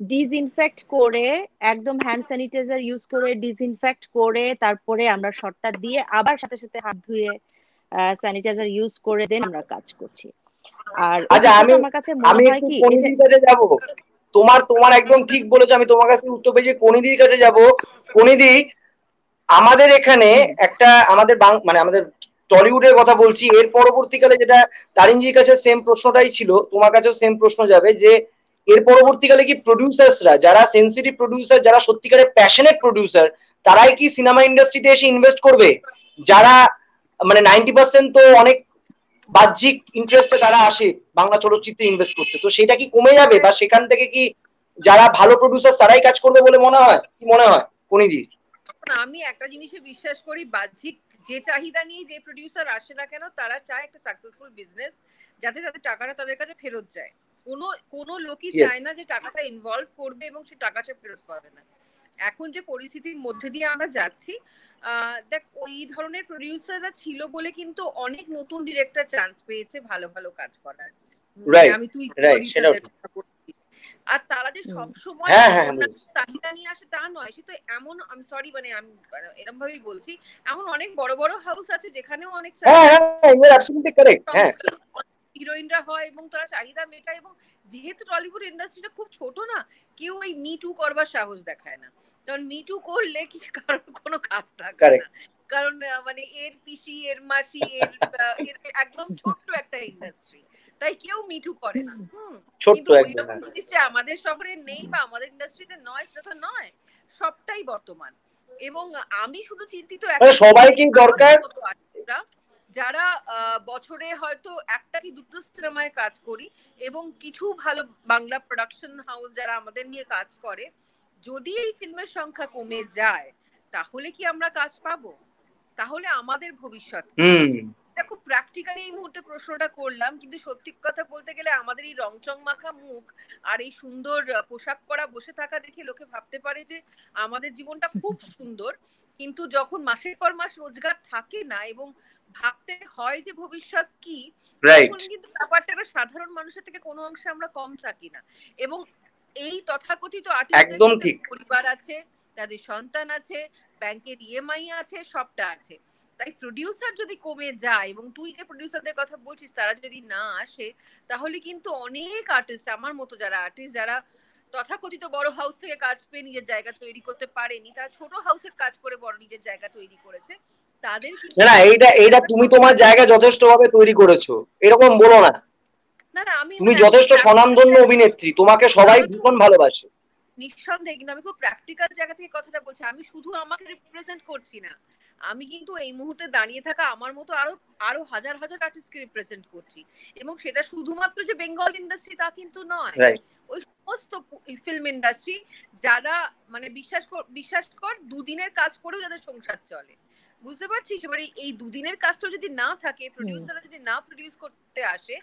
ডিসইনফেক্ট করে, একদম হ্যান্ড স্যানিটাইজার ইউজ করে ডিসইনফেক্ট করে তারপরে আমরা শটটা দিয়ে আবার সাথে সাথে হাত ধুয়ে স্যানিটাইজার ইউজ করে দেন আমরা কাজ করছি। আর আচ্ছা, এটা কিন্তু আমার কাছে মনে আমি হয় একটু কি এটা কনিদির কাছে যাব। তোমার একদম ঠিক বলেছো, আমি তোমার কাছে উত্তর পেয়েছি, কনিদির কাছে যাব। কনিদি, আমাদের এখানে একটা মানে আমাদের টলিউডের কথা বলছি, এর পরবর্তীকালে যেটা তারিনজির কাছে সেম প্রশ্নটাই ছিল, তোমার কাছেও সেম প্রশ্ন যাবে যে এর পরবর্তীকালে কি প্রডিউসার্সরা, যারা সেন্সিটিভ প্রডিউসার, যারা সত্যিকারের প্যাশনেট প্রডিউসার, তারাই কি সিনেমা ইন্ডাস্ট্রিতে এসে ইনভেস্ট করবে? যারা মানে 90% তো অনেক বাহ্যিক ইন্টারেস্টে তারা আসে বাংলা চলচ্চিত্রে ইনভেস্ট করতে, তো সেটা কি কমে যাবে, বা সেখান থেকে কি যারা ভালো প্রডিউসার তারাই কাজ করবে বলে মনে হয়? কি মনে হয় কনিদি? আমি একটা জিনিসে বিশ্বাস করি, বাহ্যিক যে চাহিদা নিয়ে যে প্রডিউসার আসে না কেন তারা চায় একটা সাকসেসফুল বিজনেস, যাতে তাদের টাকাটা তাদের কাছে ফেরত যায়। কোনো লোকই চায় না যে টাকাটা ইনভলভ করবে এবং সে টাকাটা ফেরত পাবে না। এখন যে পরিস্থিতির মধ্যে দিয়ে আমরা যাচ্ছি, দেখ ওই ধরনের প্রডিউসাররা ছিল বলে কিন্তু অনেক নতুন ডিরেক্টর চান্স পেয়েছে ভালো ভালো কাজ করার। আমি তুই প্রডিউসারদের কথা বলছি। আর তারা যে সবসময় চাহিদা নিয়ে আসে তা নয়, সে তো এমন, আমি সরি মানে আমি এরকম ভাবেই বলছি, এমন অনেক বড় বড় হাউস আছে যেখানেও অনেক হিরোইনরা হয় এবং তারা চাহিদা মেটায়। এবং যেহেতু টলিউড ইন্ডাস্ট্রিটা খুব ছোট না, কেউ এই মি টু করবার সাহস দেখায় না, কারণ মি টু করলে কি কারোর কোনো কাজ থাকবে না। কারণ মানে এর পিসি, এর মাসি, এর একদম ছোট্ট একটা ইন্ডাস্ট্রি, তাই কেউ মিঠু করে না। কিন্তু ওইরকম জিনিস যে আমাদের শহরে নেই বা আমাদের ইন্ডাস্ট্রিতে নয় সেটা তো নয়, সবটাই বর্তমান। এবং আমি শুধু চিন্তিত সবাইকেই দরকার যারা বছরে হয়তো একটা কি দুটো সিনেমায় কাজ করি, এবং কিছু ভালো বাংলা প্রোডাকশন হাউস যারা আমাদের নিয়ে কাজ করে, যদি এই ফিল্মের সংখ্যা কমে যায় তাহলে কি আমরা কাজ পাবো? তাহলে আমাদের ভবিষ্যৎ কি? হুম এটা খুব প্র্যাকটিক্যালি এই মুহূর্তে প্রশ্নটা করলাম, কিন্তু সত্যি কথা বলতে গেলে আমাদের এই রংচং মাখা মুখ আর এই সুন্দর পোশাক পরা বসে থাকা দেখে লোকে ভাবতে পারে যে আমাদের জীবনটা খুব সুন্দর, কিন্তু যখন মাসের পর মাস রোজগার থাকে না এবং ভাবতে হয় যে ভবিষ্যৎ কি, রাইট তখন কিন্তু ব্যাপারটা একটা সাধারণ মানুষের থেকে কোনো অংশে আমরা কম থাকি না। এবং এই তথাকথিত আর্টিস্টদের একদম কিন্তু ঠিক পরিবার আছে, তাদের সন্তান আছে, ব্যাংকের ইএমআই আছে, সবটা আছে। তাই প্রডিউসার যদি কমে যায় এবং তুই যে প্রডিউসারদের কথা বলছিস তারা যদি না আসে, তাহলে কিন্তু অনেক আর্টিস্ট, আমার মতো যারা আর্টিস্ট, যারা তথাকথিত বড় হাউস থেকে কাজ পেয়ে নিজের জায়গা তৈরি করতে পারেনি, তারা ছোট হাউসে কাজ করে বড় নিজের জায়গা তৈরি করেছে, তাদের কিন্তু না এইটা এইটা তুমি তোমার জায়গা যথেষ্ট ভাবে তৈরি করেছো, এরকম বলো না। না না আমি তুমি যথেষ্ট স্বনামধন্য অভিনেত্রী, তোমাকে সবাই ভীষণ ভালোবাসে। নিঃসন্দেহে, কিন্তু আমি খুব প্র্যাকটিক্যাল জায়গা থেকে কথাটা বলছি। আমি শুধু আমাকে রিপ্রেজেন্ট করছি না, আমি কিন্তু এই মুহূর্তে দাঁড়িয়ে থাকা আমার মতো আরো আরো হাজার হাজার আর্টিস্টকে রিপ্রেজেন্ট করছি, এবং সেটা শুধুমাত্র যে বেঙ্গল ইন্ডাস্ট্রি তা কিন্তু নয়, ওই সমস্ত ফিল্ম ইন্ডাস্ট্রি যারা মানে বিশ্বাস কর দুদিনের কাজ করেও যাদের সংসার চলে, বুঝতে পারছিস? এবারে এই দুদিনের কাজটা যদি না থাকে, প্রডিউসাররা যদি না প্রডিউস করতে আসে,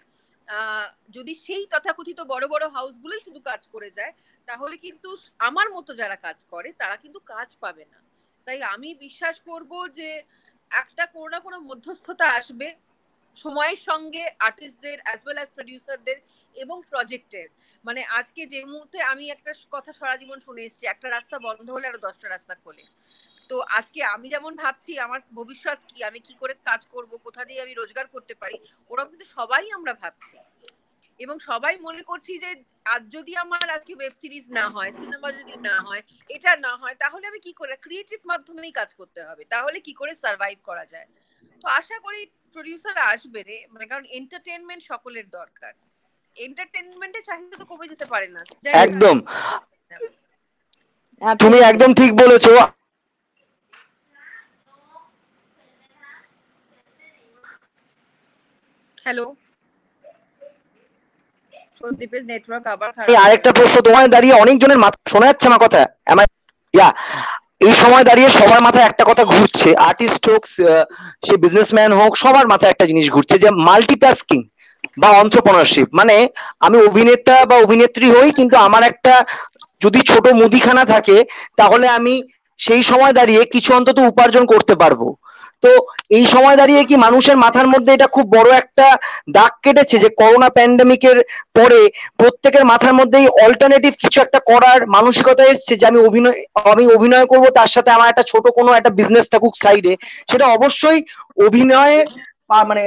যদি সেই তথাকথিত বড় বড় হাউসগুলোই শুধু কাজ করে যায়, তাহলে কিন্তু আমার মতো যারা কাজ করে তারা কিন্তু কাজ পাবে না। তাই আমি বিশ্বাস করব যে একটা কোনো না কোনো মধ্যস্থতা আসবে সময়ের সঙ্গে আর্টিস্টদের অ্যাজ ওয়েল অ্যাজ প্রডিউসারদের এবং প্রজেক্টের। মানে আজকে যে মুহূর্তে আমি একটা কথা সারা জীবন শুনে এসেছি, একটা রাস্তা বন্ধ হলে আরো 10টা রাস্তা খোলে। তো আজকে আমি যেমন ভাবছি আমার ভবিষ্যৎ কি, আমি কি করে কাজ করব, কোথা দিয়ে আমি রোজগার করতে পারি, ওরা কিন্তু সবাই আমরা ভাবছি এবং সবাই মনে করছি যে আজ যদি আমার আজকে ওয়েব সিরিজ না হয়, সিনেমা যদি না হয়, এটা না হয়, তাহলে আমি কি করে ক্রিয়েটিভ মাধ্যমেই কাজ করতে হবে, তাহলে কি করে সার্ভাইভ করা যায়। তো আশা করি প্রডিউসার আসবে রে, মানে কারণ এন্টারটেইনমেন্ট সকলের দরকার, এন্টারটেইনমেন্টের চাহিদা তো কমে যেতে পারে না। একদম তুমি একদম ঠিক বলেছো। হ্যালো সন্দীপের নেটওয়ার্ক আবার আরেকটা প্রশ্ন তোমায় দাঁড়িয়ে অনেকজনের মাথা, শোনা যাচ্ছে আমার কথা? এই সময় দাঁড়িয়ে সবার মাথায় একটা কথা ঘুরছে, আর্টিস্ট হোক সে বিজনেসম্যান হোক, সবার মাথায় একটা জিনিস ঘুরছে যে মাল্টিটাস্কিং বা এন্টারপ্রেনারশিপ। মানে আমি অভিনেতা বা অভিনেত্রী হই, কিন্তু আমার একটা যদি ছোট মুদিখানা থাকে, তাহলে আমি সেই সময় দাঁড়িয়ে কিছু অন্তত উপার্জন করতে পারবো। তো এই সময় দাঁড়িয়ে কি মানুষের মাথার মধ্যে এটা খুব বড় একটা দাগ কেটেছে যে করোনা প্যান্ডেমিকের পরে প্রত্যেকের মাথার মধ্যেই অল্টারনেটিভ কিছু একটা করার মানসিকতা এসছে, যে আমি অভিনয় করব, তার সাথে আমার একটা ছোট কোনো একটা বিজনেস থাকুক সাইডে। সেটা অবশ্যই অভিনয়ে মানে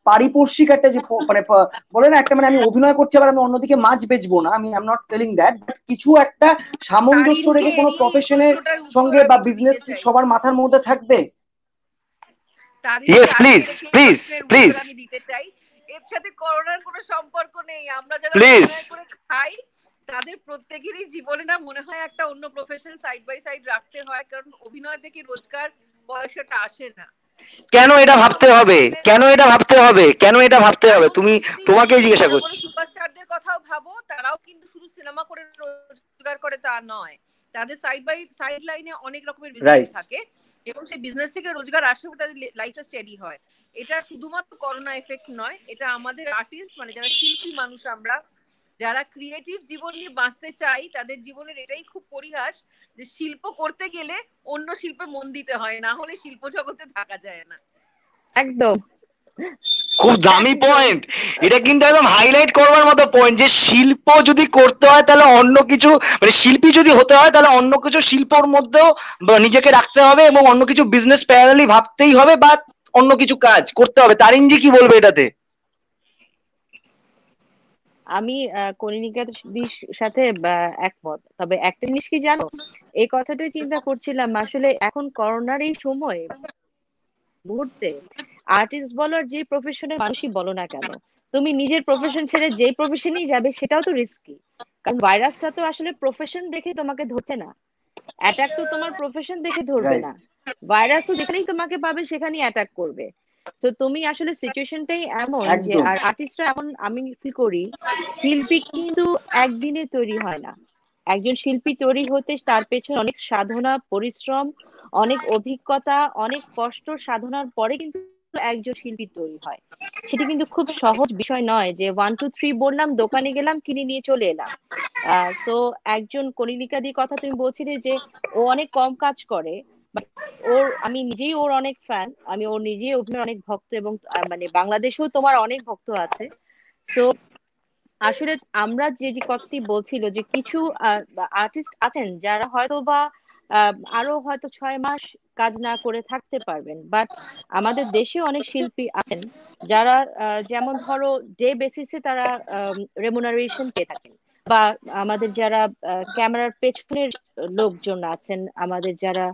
পারিপার্শ্বিক একটা যে মানে বলে না একটা, মানে আমি অভিনয় করছি আবার আমি অন্যদিকে মাছ বেচবো না, আমি I am not telling that, but কিছু একটা সামঞ্জস্য রেখে কোনো প্রফেশনের সঙ্গে বা বিজনেস কি সবার মাথার মধ্যে থাকবে? Yes, please, please, please. আমি দিতে চাই, এর সাথে করোনার কোনো সম্পর্ক নেই। আমরা যারা অভিনয় করে খাই তাদের প্রত্যেকেরই জীবনে না মনে হয় একটা অন্য প্রফেশন সাইড বাই সাইড রাখতে হয়, কারণ অভিনয় থেকে রোজগার পয়সাটা আসে না। কেন এটা ভাবতে হবে? কেন এটা ভাবতে হবে? কেন এটা ভাবতে হবে? তুমি তোমাকেই জিজ্ঞাসা করছি। সুপারস্টারদের কথাও ভাবো, তারাও কিন্তু শুধু সিনেমা করে রোজগার করে তা নয়, তাদের সাইড লাইনে অনেক রকমের বিজনেস থাকে এবং সেই বিজনেস থেকে রোজগার আসে, তাদের লাইফটা স্টেডি হয়। এটা শুধুমাত্র করোনা এফেক্ট নয়, এটা আমাদের আর্টিস্ট মানে যারা শিল্পী মানুষ, আমরা যারা ক্রিয়েটিভ জীবন নিয়ে বাঁচতে চাই, তাদের জীবনের এটাই খুব পরিহাস যে শিল্প করতে গেলে অন্য শিল্পে মন দিতে হয়, না হলে শিল্প জগতে থাকা যায় না। একদম খুব দামি পয়েন্ট এটা, কিন্তু একদম হাইলাইট করবার মতো পয়েন্ট, যে শিল্প যদি করতে হয় তাহলে অন্য কিছু, মানে শিল্পী যদি হতে হয় তাহলে অন্য কিছু শিল্পর মধ্যেও নিজেকে রাখতে হবে এবং অন্য কিছু বিজনেস প্যারালালি ভাবতেই হবে বা অন্য কিছু কাজ করতে হবে। তারিনজি কি বলবে এটাতে? আমি কনিনিকার সাথে একমত, তবে একটা জিনিস কি জানো, এই কথাটাই চিন্তা করছিলাম আসলে এখন করোনার এই সময় মুহূর্তে আর্টিস্ট বলো আর যে প্রফেশনের মানুষই বলো না কেন, তুমি নিজের প্রফেশন ছেড়ে যে প্রফেশনেই যাবে সেটাও তো রিস্কি, কারণ ভাইরাসটা তো আসলে প্রফেশন দেখে তোমাকে ধরছে না, অ্যাটাক তো তোমার প্রফেশন দেখে ধরবে না, ভাইরাস তো যেখানেই তোমাকে পাবে সেখানেই অ্যাটাক করবে। তো তুমি আসলে সিচুয়েশনটাই এমন যে, আর আর্টিস্টরা এমন, আমি ফিল করি শিল্পী কিন্তু একদিনে তৈরি হয় না, একজন শিল্পী তৈরি হতে তার পেছনে অনেক সাধনা, পরিশ্রম, অনেক অভিজ্ঞতা, অনেক কষ্ট সাধনার পরে কিন্তু একজন শিল্পী তৈরি হয়। সেটি কিন্তু খুব সহজ বিষয় নয় যে 1 2 3 বললাম, দোকানে গেলাম, কিনে নিয়ে চলে এলাম। সো একজন কনিনিকা দির কথা তুমি বলছিলে যে ও অনেক কম কাজ করে, বাট আমি নিজেই ওর অনেক ফ্যান, আমি ওর নিজেই অভিনয়ের অনেক ভক্ত, এবং মানে বাংলাদেশেও তোমার অনেক ভক্ত আছে। সো আসলে আমরা যে যে কথাটি বলছিল যে কিছু আর্টিস্ট আছেন যারা হয়তো বা আরো হয়তো 6 মাস কাজ না করে থাকতে পারবেন, বাট আমাদের দেশে অনেক শিল্পী আছেন যারা যেমন ধরো ডে বেসিসে তারা রেমুনারেশন পেয়ে থাকেন, বা আমাদের যারা ক্যামেরার পেছনের লোকজন আছেন, আমাদের যারা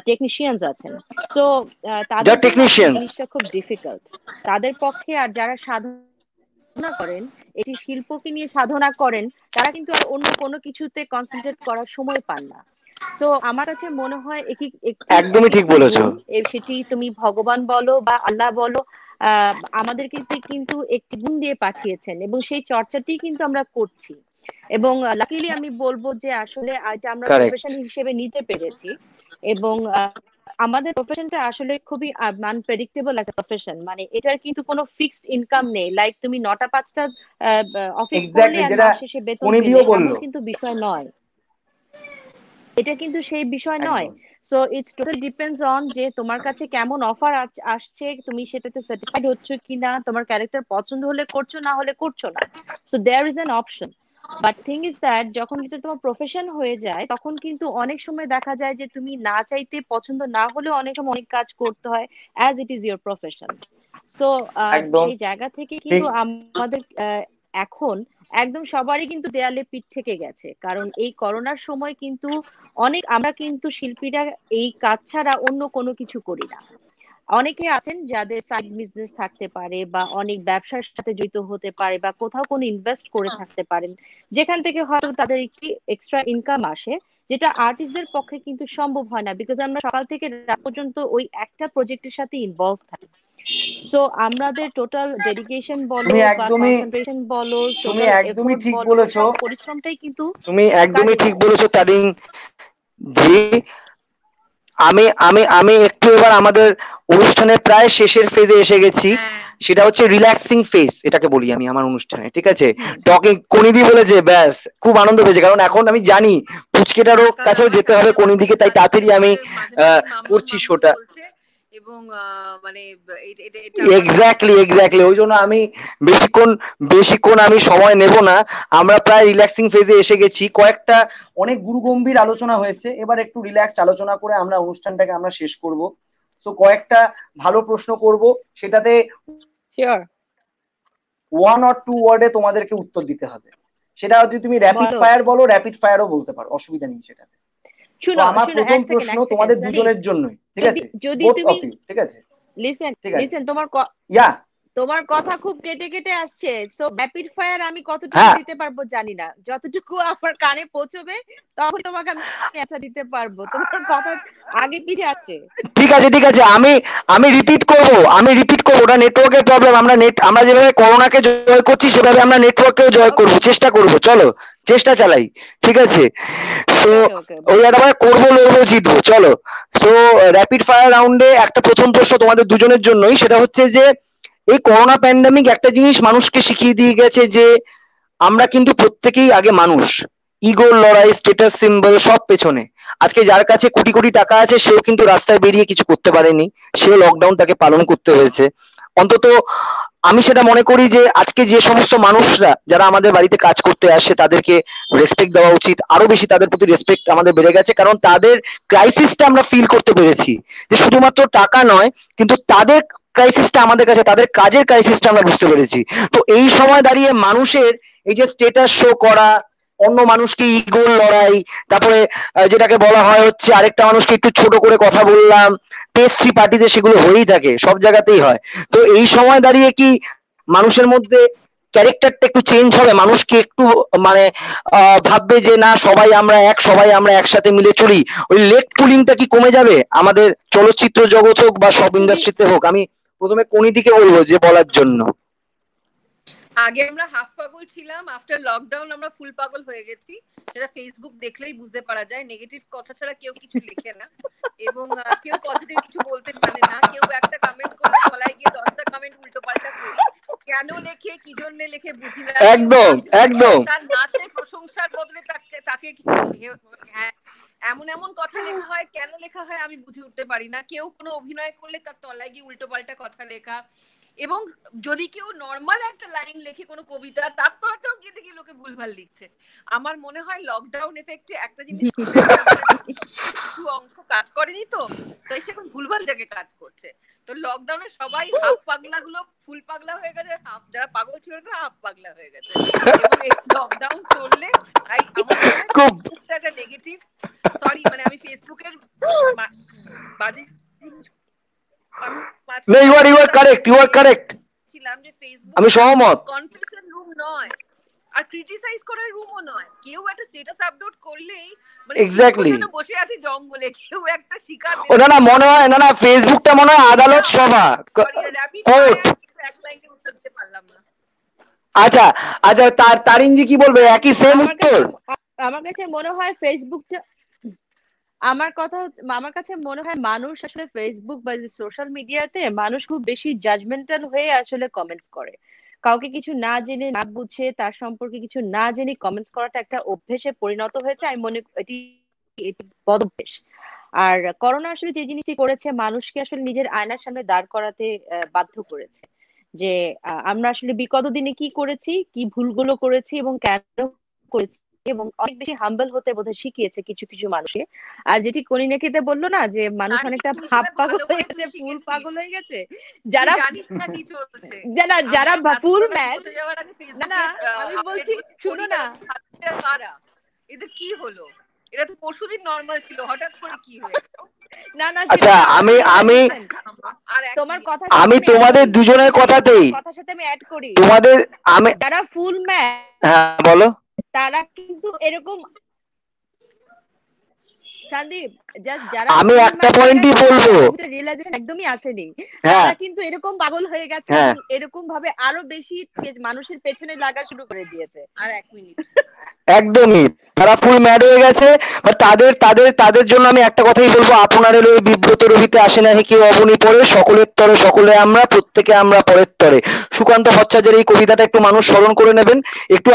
টেকনিশিয়ানস আছেন, সো যা তাদের জন্য আসলে টেকনিশিয়ানস। জিনিসটা খুব ডিফিকাল্ট। তাদের পক্ষে, আর যারা সাধনা করেন, এটি শিল্পকে নিয়ে সাধনা করেন, তারা কিন্তু আর অন্য কোনো কিছুতে কনসেন্ট্রেট করার সময় পান না। সো আমার কাছে মনে হয় একটি একটি এটি একদমই ঠিক একটি বলেছো। গুণ, সেটি তুমি ভগবান বলো বা আল্লাহ বলো, আমাদেরকে কিন্তু একটি গুণ দিয়ে পাঠিয়েছেন, এবং সেই চর্চাটি কিন্তু আমরা করছি। এবং লাকিলি আমি বলবো যে আসলে এটা আমরা কারেক্ট। প্রফেশন হিসেবে নিতে পেরেছি। এবং আমাদের প্রফেশনটা আসলে খুবই আনপ্রেডিক্টেবল একটা প্রফেশন, মানে এটার কিন্তু কোনো ফিক্সড ইনকাম নেই, লাইক তুমি 9টা 5টা অফিস করলে এক্স্যাক্টলি, আর যেটা মাস শেষে বেতন পেলে, পনিদিও এমন বললো। কিন্তু বিষয় নয়। এটা কিন্তু সেই বিষয় নয়। একদম। So it's totally depends on যে তোমার কাছে কেমন অফার আসছে, তুমি সেটাতে স্যাটিসফাইড হচ্ছ কিনা, তোমার ক্যারেক্টার পছন্দ হলে করছো, না হলে করছো না। So there is an option. But thing is that যখন এটা তোমার প্রফেশন হয়ে যায়, তখন কিন্তু অনেক সময় দেখা যায় যে তুমি না চাইতে, পছন্দ না হলেও অনেক সময় অনেক কাজ করতে হয়, as it is your profession. So একদম সেই জায়গা থেকে ঠিক। কিন্তু আমাদের এখন একদম সবারই কিন্তু দেয়ালে পিঠ থেকে গেছে, কারণ এই করোনার সময় কিন্তু আমরা কিন্তু শিল্পীরা এই কাজ ছাড়া অন্য কোনো কিছু করি না। অনেকে আছেন যাদের সাইড বিজনেস থাকতে পারে, বা অনেক ব্যবসার সাথে জড়িত হতে পারে, বা কোথাও কোনো ইনভেস্ট করে থাকতে পারেন, যেখান থেকে হয়তো তাদের একটি এক্সট্রা ইনকাম আসে, যেটা আর্টিস্টদের পক্ষে কিন্তু সম্ভব হয় না, বিকজ আমরা সকাল থেকে রাত পর্যন্ত ওই একটা প্রজেক্টের সাথে ইনভলভ থাকি। সো আমাদের টোটাল ডেডিকেশন বলো তুমি বা একদমই কনসেন্ট্রেশন বলো, তুমি টোটাল একদমই এফোর্ট ঠিক বলো, বলেছো। সব পরিশ্রমটাই কিন্তু তুমি একদমই কাজে ঠিক যায়। বলেছো তারিং জি। আমি আমি আমি একটু এবার আমাদের অনুষ্ঠানের প্রায় শেষের ফেজে এসে গেছি। হ্যাঁ সেটা হচ্ছে রিল্যাক্সিং ফেজ, এটাকে বলি আমি আমার অনুষ্ঠানে, ঠিক আছে? হুম। টকিং কনিদি বলেছে, ব্যাস খুব আনন্দ পেয়েছে, কারণ এখন আমি জানি পুচকেটারও হ্যাঁ, কারণ কাছেও আমার যেতে সাথে হবে সাথে কনিদিকে, অনেক তাই আর্টিস্টের তাড়াতাড়ি আমি উপরে মাঝে মাঝে মাম্মাম করছি মাম্মাম শোটা। বলছে, এবং মানে এটা আমার এক্স্যাক্টলি এক্স্যাক্টলি, ওই জন্য আমি বেশিক্ষণ বেশিক্ষণ আমি সময় নেব না। আমরা প্রায় রিল্যাক্সিং ফেজে এসে গেছি। কয়েকটা অনেক গুরুগম্ভীর আলোচনা হয়েছে, এবার একটু রিল্যাক্সড আলোচনা করে আমরা অনুষ্ঠানটাকে আমরা শেষ করব। তো কয়েকটা ভালো প্রশ্ন করব, সেটাতে শিওর, 1 or 2 ওয়ার্ডে তোমাদেরকে উত্তর দিতে হবে। সেটা যদি তুমি র্যাপিড বলো। ফায়ার বলো, র্যাপিড ফায়ারও বলতে পারো, অসুবিধা নেই সেটাতে। তো শুনো আমার শুনো, প্রথম এক সেকেন্ড প্রশ্ন এক সেকেন্ড তোমাদের সানি। দুজনের জন্যই, ঠিক যদি আছে? যদি বোথ তুমি অফ ইউ, ঠিক আছে? লিসেন ঠিক আছে। লিসেন, ইয়া। তোমার কথা খুব কেটে কেটে আসছে। সো র্যাপিড ফায়ার আমি কতটুকু হ্যাঁ, দিতে পারবো জানি না, যতটুকু আমার কানে পৌঁছবে তখন তোমাকে আমি অ্যান্সার দিতে পারবো। তোমার কথা আগে পিছে আসছে। ঠিক আছে ঠিক আছে, আমি আমি রিপিট করব, ওটা নেটওয়ার্কের প্রবলেম। আমরা যেভাবে করোনাকে জয় করছি, সেভাবে আমরা নেটওয়ার্ককেও জয় করব, ওকে চেষ্টা করব, চলো চেষ্টা চালাই, ঠিক আছে? সো ওকে ওকে ওই বলো। একটা করবো, লড়বো, জিতবো, চলো। সো র্যাপিড ফায়ার রাউন্ডে একটা প্রথম প্রশ্ন তোমাদের দুজনের জন্যই, সেটা হচ্ছে যে এই করোনা প্যান্ডেমিক একটা জিনিস মানুষকে শিখিয়ে দিয়ে গেছে যে আমরা কিন্তু প্রত্যেকেই আগে মানুষ। ইগোর লড়াই, স্টেটাস সিম্বল সব পেছনে। আজকে যার কাছে কোটি কোটি টাকা আছে, সেও কিন্তু রাস্তায় বেরিয়ে কিছু করতে পারেনি, সে লকডাউন তাকে পালন করতে হয়েছে। অন্তত আমি সেটা মনে করি যে আজকে যে সমস্ত মানুষরা যারা আমাদের বাড়িতে কাজ করতে আসে, তাদেরকে রেসপেক্ট দেওয়া উচিত, আরো বেশি তাদের প্রতি রেসপেক্ট আমাদের বেড়ে গেছে, কারণ তাদের ক্রাইসিসটা আমরা ফিল করতে পেরেছি, যে শুধুমাত্র টাকা নয়, কিন্তু তাদের ক্রাইসিসটা আমাদের কাছে, তাদের কাজের ক্রাইসিসটা আমরা বুঝতে পেরেছি। তো এই সময় দাঁড়িয়ে মানুষের এই যে স্টেটাস শো করা, অন্য মানুষকে ইগোর লড়াই, তারপরে যেটাকে বলা হয় হচ্ছে আরেকটা মানুষকে একটু ছোট করে কথা বললাম, পেস্ট্রি পার্টিতে সেগুলো হয়েই থাকে, সব জায়গাতেই হয়। তো এই সময় দাঁড়িয়ে কি মানুষের মধ্যে ক্যারেক্টারটা একটু চেঞ্জ হবে? মানুষ কি একটু মানে ভাববে যে না, সবাই আমরা এক, সবাই আমরা একসাথে মিলে চলি? ওই লেগ পুলিংটা কি কমে যাবে আমাদের চলচ্চিত্র জগৎ হোক বা সব তুমি ইন্ডাস্ট্রিতে হোক? আমি প্রথমে কোনি দিকে বলবো যে বলার জন্য। আগে আমরা হাফ পাগল ছিলাম, আফটার লকডাউন আমরা ফুল পাগল হয়ে গেছি। সেটা ফেসবুক দেখলেই বুঝতে পারা যায়। নেগেটিভ কথা ছাড়া কেউ কিছু লেখে না, এবং কেউ পজিটিভ কিছু বলতে জানে না। কেউ একটা কমেন্ট করলে তলায় গিয়ে 10টা কমেন্ট উল্টো পাল্টা করি। কেন লেখে, কি জন্য লেখে বুঝি না। একদম একদম তার নাচের প্রশংসার বদলে তাকে হ্যাঁ এমন এমন কথা লেখা হয়, কেন লেখা হয় আমি বুঝে উঠতে পারি না। কেউ কোনো অভিনয় করলে তার তলায় গিয়ে উল্টো পাল্টা কথা লেখা, এবং যদি কেউ নর্মাল একটা লাইন লেখে কোনো কবিতা, তার তলাতেও গিয়ে দেখি লোকে ভুলভাল লিখছে। আমার মনে হয় লকডাউন এফেক্টে একটা জিনিস কিছু অংশ কাজ করেনি, তো তাই সে এখন ভুলভাল জায়গায় কাজ করছে। তো লকডাউনে সবাই হাফ পাগলা গুলো ফুল পাগলা হয়ে গেছে, হাফ যারা পাগল ছিল তারা হাফ পাগলা হয়ে গেছে। এবং এই লকডাউন চললে তাই আমার মনে হয় ফেসবুকটা একটা নেগেটিভ, সরি মানে আমি ফেসবুকের বাজে আমি সহমত। কনফিউশন রুম নয়, আর ক্রিটিসাইজ করার রুমও নয়। কেউ একটা স্ট্যাটাস আপলোড করলেই মানে এক্স্যাক্টলি বসে আছে জঙ্গলে, কেউ একটা শিকার না মনে হয় না ফেসবুকটা মনে হয় আদালত সভা। এক লাইনে উত্তর দিতে পারলাম না। আচ্ছা আচ্ছা, তারিনজি কি বলবে? একই সেম উত্তর। আমার কাছে মনে হয় ফেসবুকটা, আমার কাছে মনে হয় মানুষ আসলে ফেসবুক বা সোশ্যাল মিডিয়াতে মানুষ খুব বেশি জাজমেন্টাল হয়ে আসলে কমেন্টস করে। কাউকে কিছু না জেনে না বুঝে তার সম্পর্কে কিছু না জেনে কমেন্টস করাটা একটা অভ্যেসে পরিণত হয়েছে। আমি মনে এটি বদ অভ্যেস। আর করোনা আসলে যে জিনিসটি করেছে, মানুষকে আসলে নিজের আয়নার সামনে দাঁড় করাতে বাধ্য করেছে যে আমরা আসলে বিগত দিনে কি করেছি, কি ভুলগুলো করেছি এবং কেন করেছি, এবং অনেক বেশি হাম্বল হতে বোধহয় শিখিয়েছে কিছু কিছু মানুষকে। আর যেটি কনিনাকিতে বললো না যে মানুষ অনেকটা ভাব পাগল হয়ে গেছে, ফুল পাগল হয়ে গেছে, যারা যারা ফুল ম্যান। না না আমি বলছি শুনো না, এদের কি হলো? এরা তো পরশুদিন নরমাল ছিল, হঠাৎ করে কি হয়ে গেল? না না আচ্ছা তোমার কথা আমি তোমাদের দুজনের কথাতেই কথার সাথে আমি অ্যাড করি। তোমাদের আমি যারা ফুল ম্যান, হ্যাঁ বলো, তারা কিন্তু এরকম সন্দীপ জাস্ট যারা আমি একটা পয়েন্টই বলবো, রিয়েলাইজেশন একদমই আসেনি, তারা কিন্তু এরকম পাগল হয়ে গেছে, এরকম ভাবে আরো বেশি মানুষের পেছনে লাগা শুরু করে দিয়েছে। আর 1 মিনিট একদমই তারা ফুল ম্যাড হয়ে গেছে। তাদের তাদের তাদের জন্য আমি একটা কথাই বলবো, আপনাদের ওই বিব্রত রহিতে আসে না কেউ অবনী পড়ে, সকলের তরে সকলে আমরা, প্রত্যেকে আমরা পরের তরে। সুকান্ত ভট্টাচার্যের এই কবিতাটা একটু মানুষ স্মরণ করে নেবেন। একটু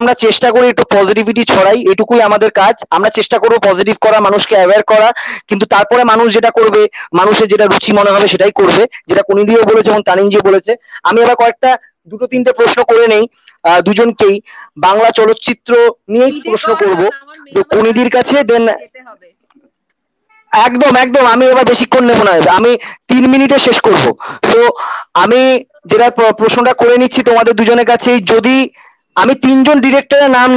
আমরা চেষ্টা করি একটু পজিটিভিটি ছড়াই, এটুকুই আমাদের কাজ। আমরা চেষ্টা করবো পজিটিভ করা, মানুষকে অ্যাওয়্যার করা, কিন্তু তারপরে মানুষ যেটা করবে, মানুষের যেটা রুচি মনে হবে সেটাই করবে, যেটা কুনিদিও বলেছে এবং তানিনজিও বলেছে। আমি আবার কয়েকটা দুটো তিনটে প্রশ্ন করে নেই দুজনকেই, বাংলা চলচ্চিত্র নিয়েই প্রশ্ন করব তো কুনিদির কাছে। দেন একদম একদম আমি এবার বেশিক্ষণ নেবো না, আমি 3 মিনিটে শেষ করব। তো আমি যেটা প্রশ্নটা করে নিচ্ছি তোমাদের দুজনের কাছেই, যদি আমি 3জন ডিরেক্টরের নাম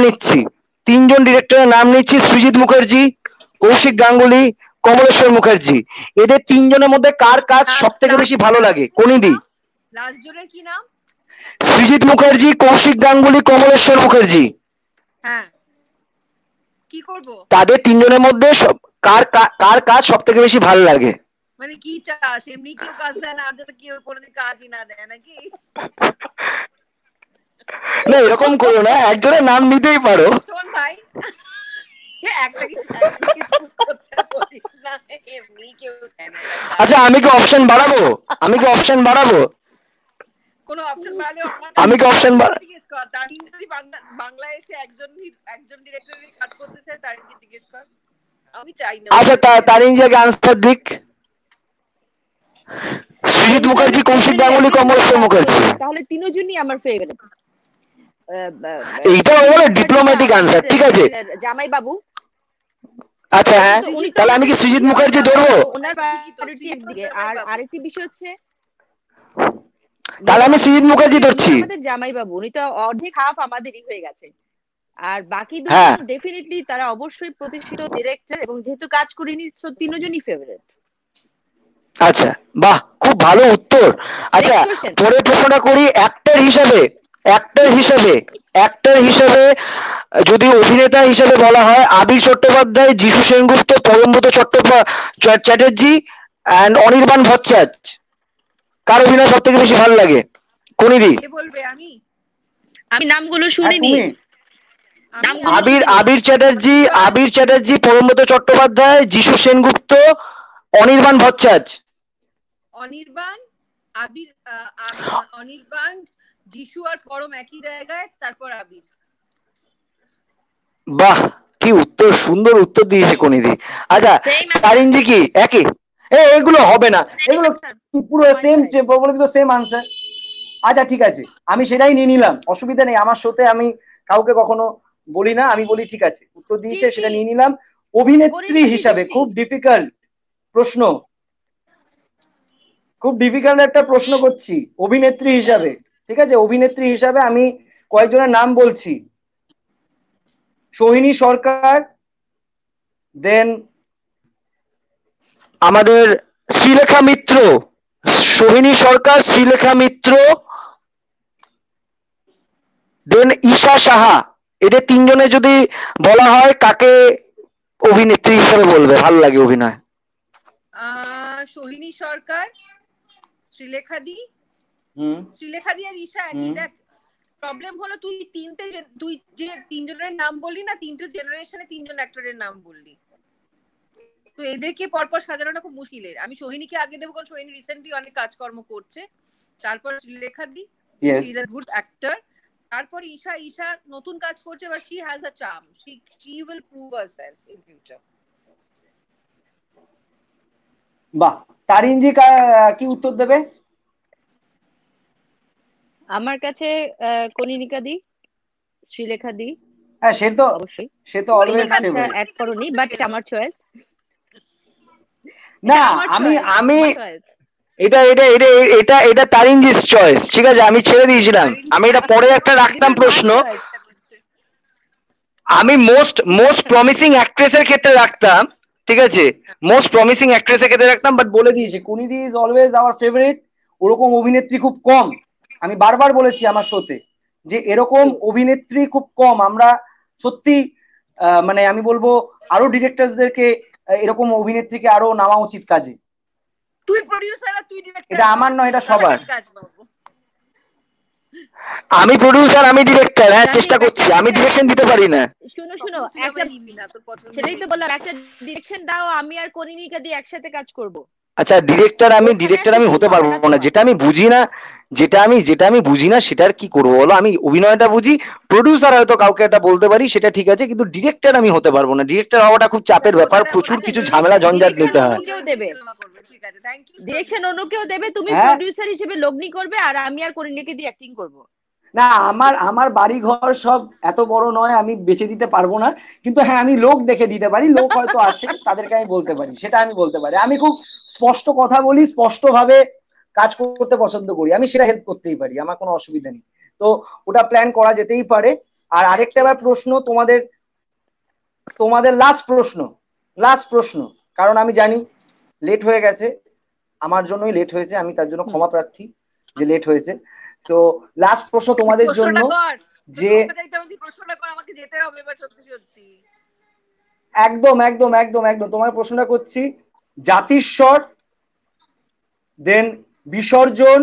নিচ্ছি, সৃজিত মুখার্জি, কৌশিক গাঙ্গুলি, কমলেশ্বর মুখার্জি। এদের 3জনের মধ্যে কার কাজ সব থেকে বেশি ভালো লাগে? কুনিদি। লাস্ট জনের কি নাম? সৃজিত মুখার্জি, কৌশিক গাঙ্গুলি, কমলেশ্বর মুখার্জি। হ্যাঁ কি করব? তাদের 3জনের মধ্যে কার কাজ সব থেকে বেশি ভালো লাগে? মানে কি চাস, এমনি কেউ কাজ দেয় না, আর যাতে কেউ কোনোদিন কাজই না দেয় নাকি? না এরকম করো না, একজনের নাম নিতেই পারো। শোন ভাই, একটা কিছু না, এমনি কেউ দেয় না। আচ্ছা আমি কি অপশন বাড়াবো? কোনো অপশন বাড়ালে আমি কি অপশন জিজ্ঞেস কর। তারিন যদি বাংলায় এসে একজন ডিরেক্টরের কাজ করতে চায়, তারিনকে জিজ্ঞেস কর, আমি চাই না। আচ্ছা তারিন যে আনসার দিক। সৃজিত মুখার্জি, কৌশিক গাঙ্গুলি, কমলেশ্বর মুখার্জি। তাহলে তিনজনই আমার ফেভারিট। এইটা হলো ডিপ্লোম্যাটিক আনসার, ঠিক আছে? জামাই বাবু। আচ্ছা হ্যাঁ, তাহলে আমি কি সৃজিত মুখার্জি ধরবো? ওনার প্রায়োরিটি একদিকে, আর আরেকটি বিষয় হচ্ছে তাহলে আমি সৃজিত মুখার্জি ধরছি। আমাদের জামাই বাবু, উনি তো অর্ধেক হাফ আমাদেরই হয়ে গেছে। আর বাকি দুজন ডেফিনেটলি তারা অবশ্যই প্রতিষ্ঠিত ডিরেক্টর, এবং যেহেতু কাজ করিনি সো তিনজনই ফেভারিট। আচ্ছা বাহ, খুব ভালো উত্তর। আচ্ছা পরের প্রশ্নটা করি, অ্যাক্টর হিসেবে যদি অভিনেতা হিসেবে বলা হয়, আবির চট্টোপাধ্যায়, যিশু সেনগুপ্ত, পরমব্রত চ্যাটার্জি এন্ড অনির্বাণ ভট্টাচার্য, কার অভিনয় সব থেকে বেশি ভালো লাগে? কোনিদি কে বলবে? আমি আমি নামগুলো হ্যাঁ শুনিনি। তুমি আমি নামগুলো আবির শুনিনি। আবির চ্যাটার্জি, অনির্বাণ, আবির চ্যাটার্জি, পরমব্রত চট্টোপাধ্যায়, যিশু সেনগুপ্ত, অনির্বাণ ভট্টাচার্য। অনির্বাণ, আবির, অনির্বাণ, যিশু আর পরম একই জায়গায়, তারপর আবির। বাহ, কি উত্তর, সুন্দর উত্তর দিয়েছে কোনিদি। আচ্ছা Same answer, তারিনজি কি একই? এগুলো হবে না, same এগুলো answer পুরো from my সেম, side. বলে দিল সেম আনসার। আচ্ছা ঠিক আছে, আমি সেটাই নিয়ে নিলাম, অসুবিধা নেই। আমার শোতে আমি কাউকে কখনো বলি না, আমি বলি ঠিক আছে, উত্তর দিয়েছে চিঠি, সেটা নিয়ে নিলাম। অভিনেত্রী কনিনিকা দি হিসাবে চিঠি। খুব ডিফিকাল্ট প্রশ্ন, খুব ডিফিকাল্ট একটা প্রশ্ন করছি অভিনেত্রী হিসাবে। ঠিক আছে, অভিনেত্রী হিসাবে আমি কয়েকজনের নাম বলছি। সোহিনী সরকার, দেন আমাদের শ্রীলেখা মিত্র, সোহিনী সরকার, শ্রীলেখা মিত্র, দেন ঈশা সাহা। এদের তিনজনে যদি বলা হয় কাকে অভিনেত্রী হিসেবে বলবে, ভালো লাগে অভিনয়? সোহিনী সরকার, শ্রীলেখা দি। হুম শ্রীলেখা দি আর ঈশা একই। হুম দেখ, প্রবলেম হলো তুই যে তিনজনের নাম বললি না, তিনটে জেনারেশনে তিনজন অ্যাক্টরের নাম বললি, তো এদেরকে পরপর সাজানোটা খুব মুশকিলের। আমি সোহিনীকে আগে দেবো, কারণ সোহিনী রিসেন্টলি অনেক কাজকর্ম করছে। তারপর Srilekha di, yes. She is a good actor. তারপর ঈশা, ঈশা নতুন কাজ করছে, but she has a charm, she will prove herself in future. বাহ, তারিনজি কি উত্তর দেবে? আমার কাছে কনিনিকা দি, শ্রীলেখা দি, হ্যাঁ অবশ্যই। সে তো অলওয়েজ কনিনিকা দি, নামটা ফেভারিট। অ্যাড করনি, কোথা বাট থেকে এলো? আমার চয়েস, না, এটা আমার আমি চয়েস, আমি আমার চয়েস। এটা এটা এটা এটা এটা তারিনজির চয়েস, ঠিক আছে, আমি ছেড়ে দিয়েছিলাম। আমি এটা পরে একটা রাখতাম মাই প্রশ্ন, চয়েস। আমি মোস্ট প্রমিসিং অ্যাক্ট্রেসের ক্ষেত্রে রাখতাম, ঠিক আছে, মোস্ট প্রমিসিং অ্যাক্ট্রেসের ক্ষেত্রে রাখতাম, বাট বলে দিয়েছি কুনিদি ইজ অলওয়েজ আওয়ার ফেভারিট। ওরকম অভিনেত্রী খুব কম, আমি বারবার বলেছি আমার শোতে যে এরকম অভিনেত্রী খুব কম। আমরা সত্যি মানে আমি বলবো আরো ডিরেক্টরসদেরকে এরকম অভিনেত্রীকে আরো নামা উচিত কাজে। তুই প্রোডিউসার আর তুই ডিরেক্টর, এটা আমার নয়, এটা তাহলে সবার। কাজ পাবো। আমি প্রডিউসার, আমি ডিরেক্টর, হ্যাঁ জানি চেষ্টা করছি, একটা আমি একটা ডিরেকশন দিতে পারি না। শুনো শুনো, তখন তুই একটা, আমায় নিবি না, তোর পছন্দ সেটাই তো দেখি। বললাম, একটা ডিরেকশন দাও, আমি আর কনিনিকা দিয়ে একসাথে কাজ করব। আচ্ছা ডিরেক্টর ওখানে আমি অ্যাটলিস্ট হতে তিনজনের পারবো কাজ না, হয়। যেটা আমি বুঝি না, যেটা আমি বুঝি না সেটার কি করবো বলো? আমি অভিনয়টা বুঝি, প্রডিউসার হয়তো কাউকে একটা বলতে পারি, সেটা ঠিক আছে, কিন্তু ডিরেক্টর আমি হতে পারবো না। ডিরেক্টর হওয়াটা খুব চাপের ব্যাপার, প্রচুর আচ্ছা, কিছু ঝামেলা ঝঞ্ঝাট ডিরেকশন নিতে অন্য হয়। কেউ দেবে, সিনেমা করবে, ঠিক আছে, থ্যাংক ইউ। ডিরেকশন অন্য কেউ দেবে, তুমি হ্যাঁ, প্রোডিউসার হিসেবে লগ্নি করবে, আর আমি আর কনিনিকা দিয়ে অ্যাক্টিং করব। না আমার আমার বাড়ি ঘর সব এত বড় নয়, আমি বেচে দিতে পারবো না, কিন্তু হ্যাঁ আমি লোক দেখে দিতে পারি, লোক হয়তো আছে, তাদেরকে আমি বলতে পারি, সেটা আমি বলতে পারি। আমি খুব স্পষ্ট কথা বলি, স্পষ্ট ভাবে কাজ করতে পছন্দ করি, আমি সেটা হেল্প করতেই পারি, আমার কোনো অসুবিধা নেই। তো ওটা প্ল্যান করা যেতেই পারে। আর আরেকটা এবার প্রশ্ন তোমাদের, লাস্ট প্রশ্ন, কারণ আমি জানি লেট হয়ে গেছে, আমার জন্যই লেট হয়েছে, আমি তার জন্য ক্ষমা প্রার্থী যে লেট হয়েছে। তো লাস্ট প্রশ্ন তোমাদের জন্য, প্রশ্নটা কর, যে প্রশ্নটা কর, আমাকে যেতে হবে এবার, সত্যি সত্যি। একদম একদম একদম একদম তোমার প্রশ্নটা করছি। জাতিস্বর, দেন বিসর্জন,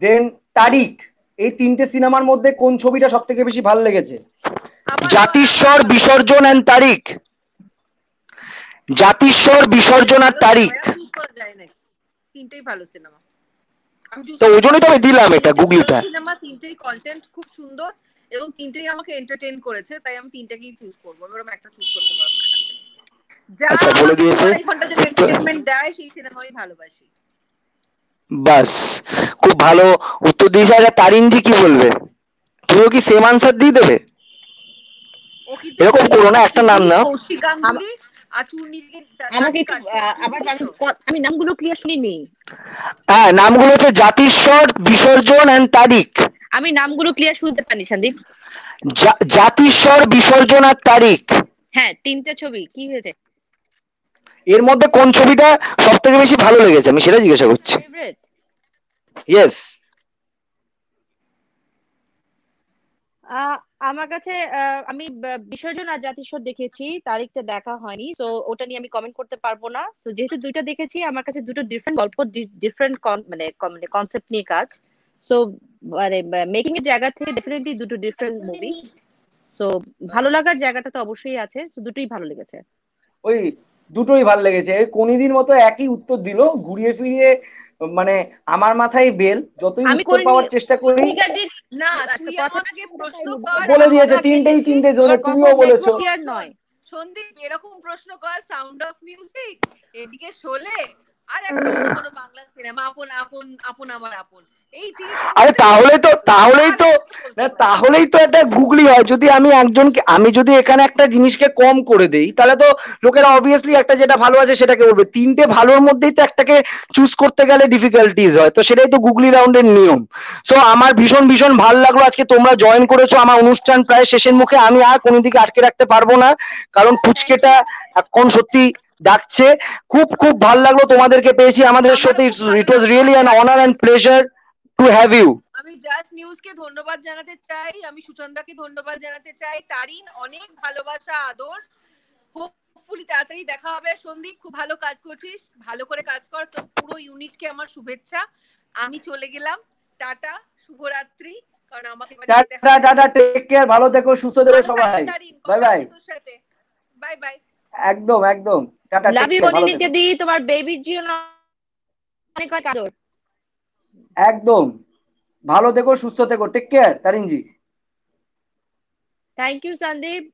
দেন তারিখ, এই তিনটে সিনেমার মধ্যে কোন ছবিটা সব থেকে বেশি ভালো লেগেছে? জাতিস্বর, বিসর্জন এন্ড তারিখ। জাতিস্বর, বিসর্জন আর তারিখ। চুজ করা যায় না, তিনটেই ভালো সিনেমা। তো ওই জন্যই তো আমি দিলাম এটা গুগলিটা। সিনেমা, তিনটেই কন্টেন্ট খুব সুন্দর এবং তিনটেই আমাকে এন্টারটেইন করেছে, তাই আমি তিনটাকেই চুজ করবো, আমি একটা চুজ করতে পারবো না। যা আচ্ছা বলে দিয়েছে, 2.5 ঘন্টা যদি এন্টারটেইনমেন্ট দেয়, সেই সিনেমা আমি ভালোবাসি। বাস, খুব ভালো উত্তর দিয়েছে। আচ্ছা তারিনজি কি বলবে? তুমিও কি সেম আনসার দিয়ে দেবে? ও কিন্তু এরকম করো না, একটা নাম নাও। কৌশিক গাঙ্গুলি আর চূর্ণীকে আমাকে একটু আবার, আমি নামগুলো ক্লিয়ার শুনিনি। হ্যাঁ, নামগুলো হচ্ছে জাতিস্বর, বিসর্জন এন্ড তারিখ। আমি নামগুলো ক্লিয়ার শুনতে পারি সন্দীপ। জাতিস্বর, বিসর্জন আর তারিখ। হ্যাঁ, তিনটা ছবি, কি হয়েছে? এর মধ্যে কোন ছবিটা সব থেকে বেশি ভালো লেগেছে, আমি সেটা জিজ্ঞাসা করছি। ফেভারিট? ইয়েস। আমার কাছে আমি বিসর্জন আর জাতিস্বর দেখেছি, তারিখটা দেখা হয়নি, সো ওটা নিয়ে আমি কমেন্ট করতে পারবো না। সো যেহেতু দুইটা দেখেছি, আমার কাছে দুটো ডিফারেন্ট গল্প, ডিফারেন্ট মানে কনসেপ্ট নিয়ে কাজ। সো মানে মেকিং এর জায়গা থেকে ডেফিনেটলি দুটো ডিফারেন্ট মুভি। সো ভালো লাগার জায়গাটা তো অবশ্যই আছে, সো দুটোই ভালো লেগেছে। ওই দুটোই ভাল লেগেছে। এই কোনিদির মতো একই উত্তর দিল ঘুরিয়ে ফিরিয়ে, মানে আমার মাথায় বেল, যতই আমি উত্তর করিনি পাওয়ার চেষ্টা করি কণিকাদির না আচ্ছা, তুই কথাটা আমাকে পুরোটাই প্রশ্ন মুগ্ধ কর, বলে আমি দিয়েছে তাকে তিনটেই basic তিনটে জোনে, তোমার তুমিও কথার বলেছো। নেটওয়ার্ক ক্লিয়ার শোন নয়। সন্দীপ এরকম প্রশ্ন কর, সাউন্ড অফ মিউজিক, এদিকে শোলে, আর একটা অন্য কোনো বাংলা সিনেমা, আপন আপন আপন আমার আপন, এই তিনটের আরে মধ্যে তাহলেই তো যা না, বলতে পারি। তাহলেই তো একটা গুগলি হয়। যদি আমি একজনকে, আমি যদি এখানে একটা জিনিসকে কম করে দেই, তাহলে তো লোকেরা অবভিয়াসলি একটা যেটা ভালো আছে সেটাকে বলবে। তিনটে ভালোর মধ্যেই তো একটাকে চুজ করতে গেলে ডিফিকাল্টিজ হয়, তো সেটাই তো গুগলি রাউন্ডের নিয়ম। সো আমার ভীষণ ভীষণ ভালো লাগলো আজকে তোমরা জয়েন করেছো। আমার অনুষ্ঠান প্রায় শেষের মুখে, আমি আর কোনো দিকে আটকে রাখতে পারবো না, কারণ থ্যাংক পুচকেটা ইউ। এখন সত্যি ডাকছে। খুব খুব ভালো লাগলো তোমাদেরকে পেয়েছি আমাদের আমারও সাথে। খুব ভালো ইট ওয়াজ লাগলো। Really an honour and pleasure to have you. আমি জাস্ট নিউজকে ধন্যবাদ জানাতে চাই, আমি সুচন্দ্রাকে ধন্যবাদ জানাতে চাই, তারিন অনেক ভালোবাসা আদর। হোপফুলি তাড়াতাড়ি দেখা হবে। সন্দীপ খুব ভালো কাজ করছিস, ভালো করে কাজ কর, তো পুরো ইউনিটকে আমার শুভেচ্ছা। আমি চলে গেলাম, টাটা, শুভরাত্রি, কারণ আমাকে এবার যেতে টাটা হবে। টাটা, টেক কেয়ার, ভালো থেকো, সুস্থ থেকো ভালো সবাই। থাকিস তারিন, বাই কথা বাই। হবে তোর সাথে। Bye bye. একদম একদম, টাটা, লাভ টেক ইউ কেয়ার, ভালো থেকো। কণিকাদি, তোমার বেবির জন্য অনেক অনেক আদর। একদম, ভালো থেকো, সুস্থ থেকো, take care Tarinji. Thank you Sandeep.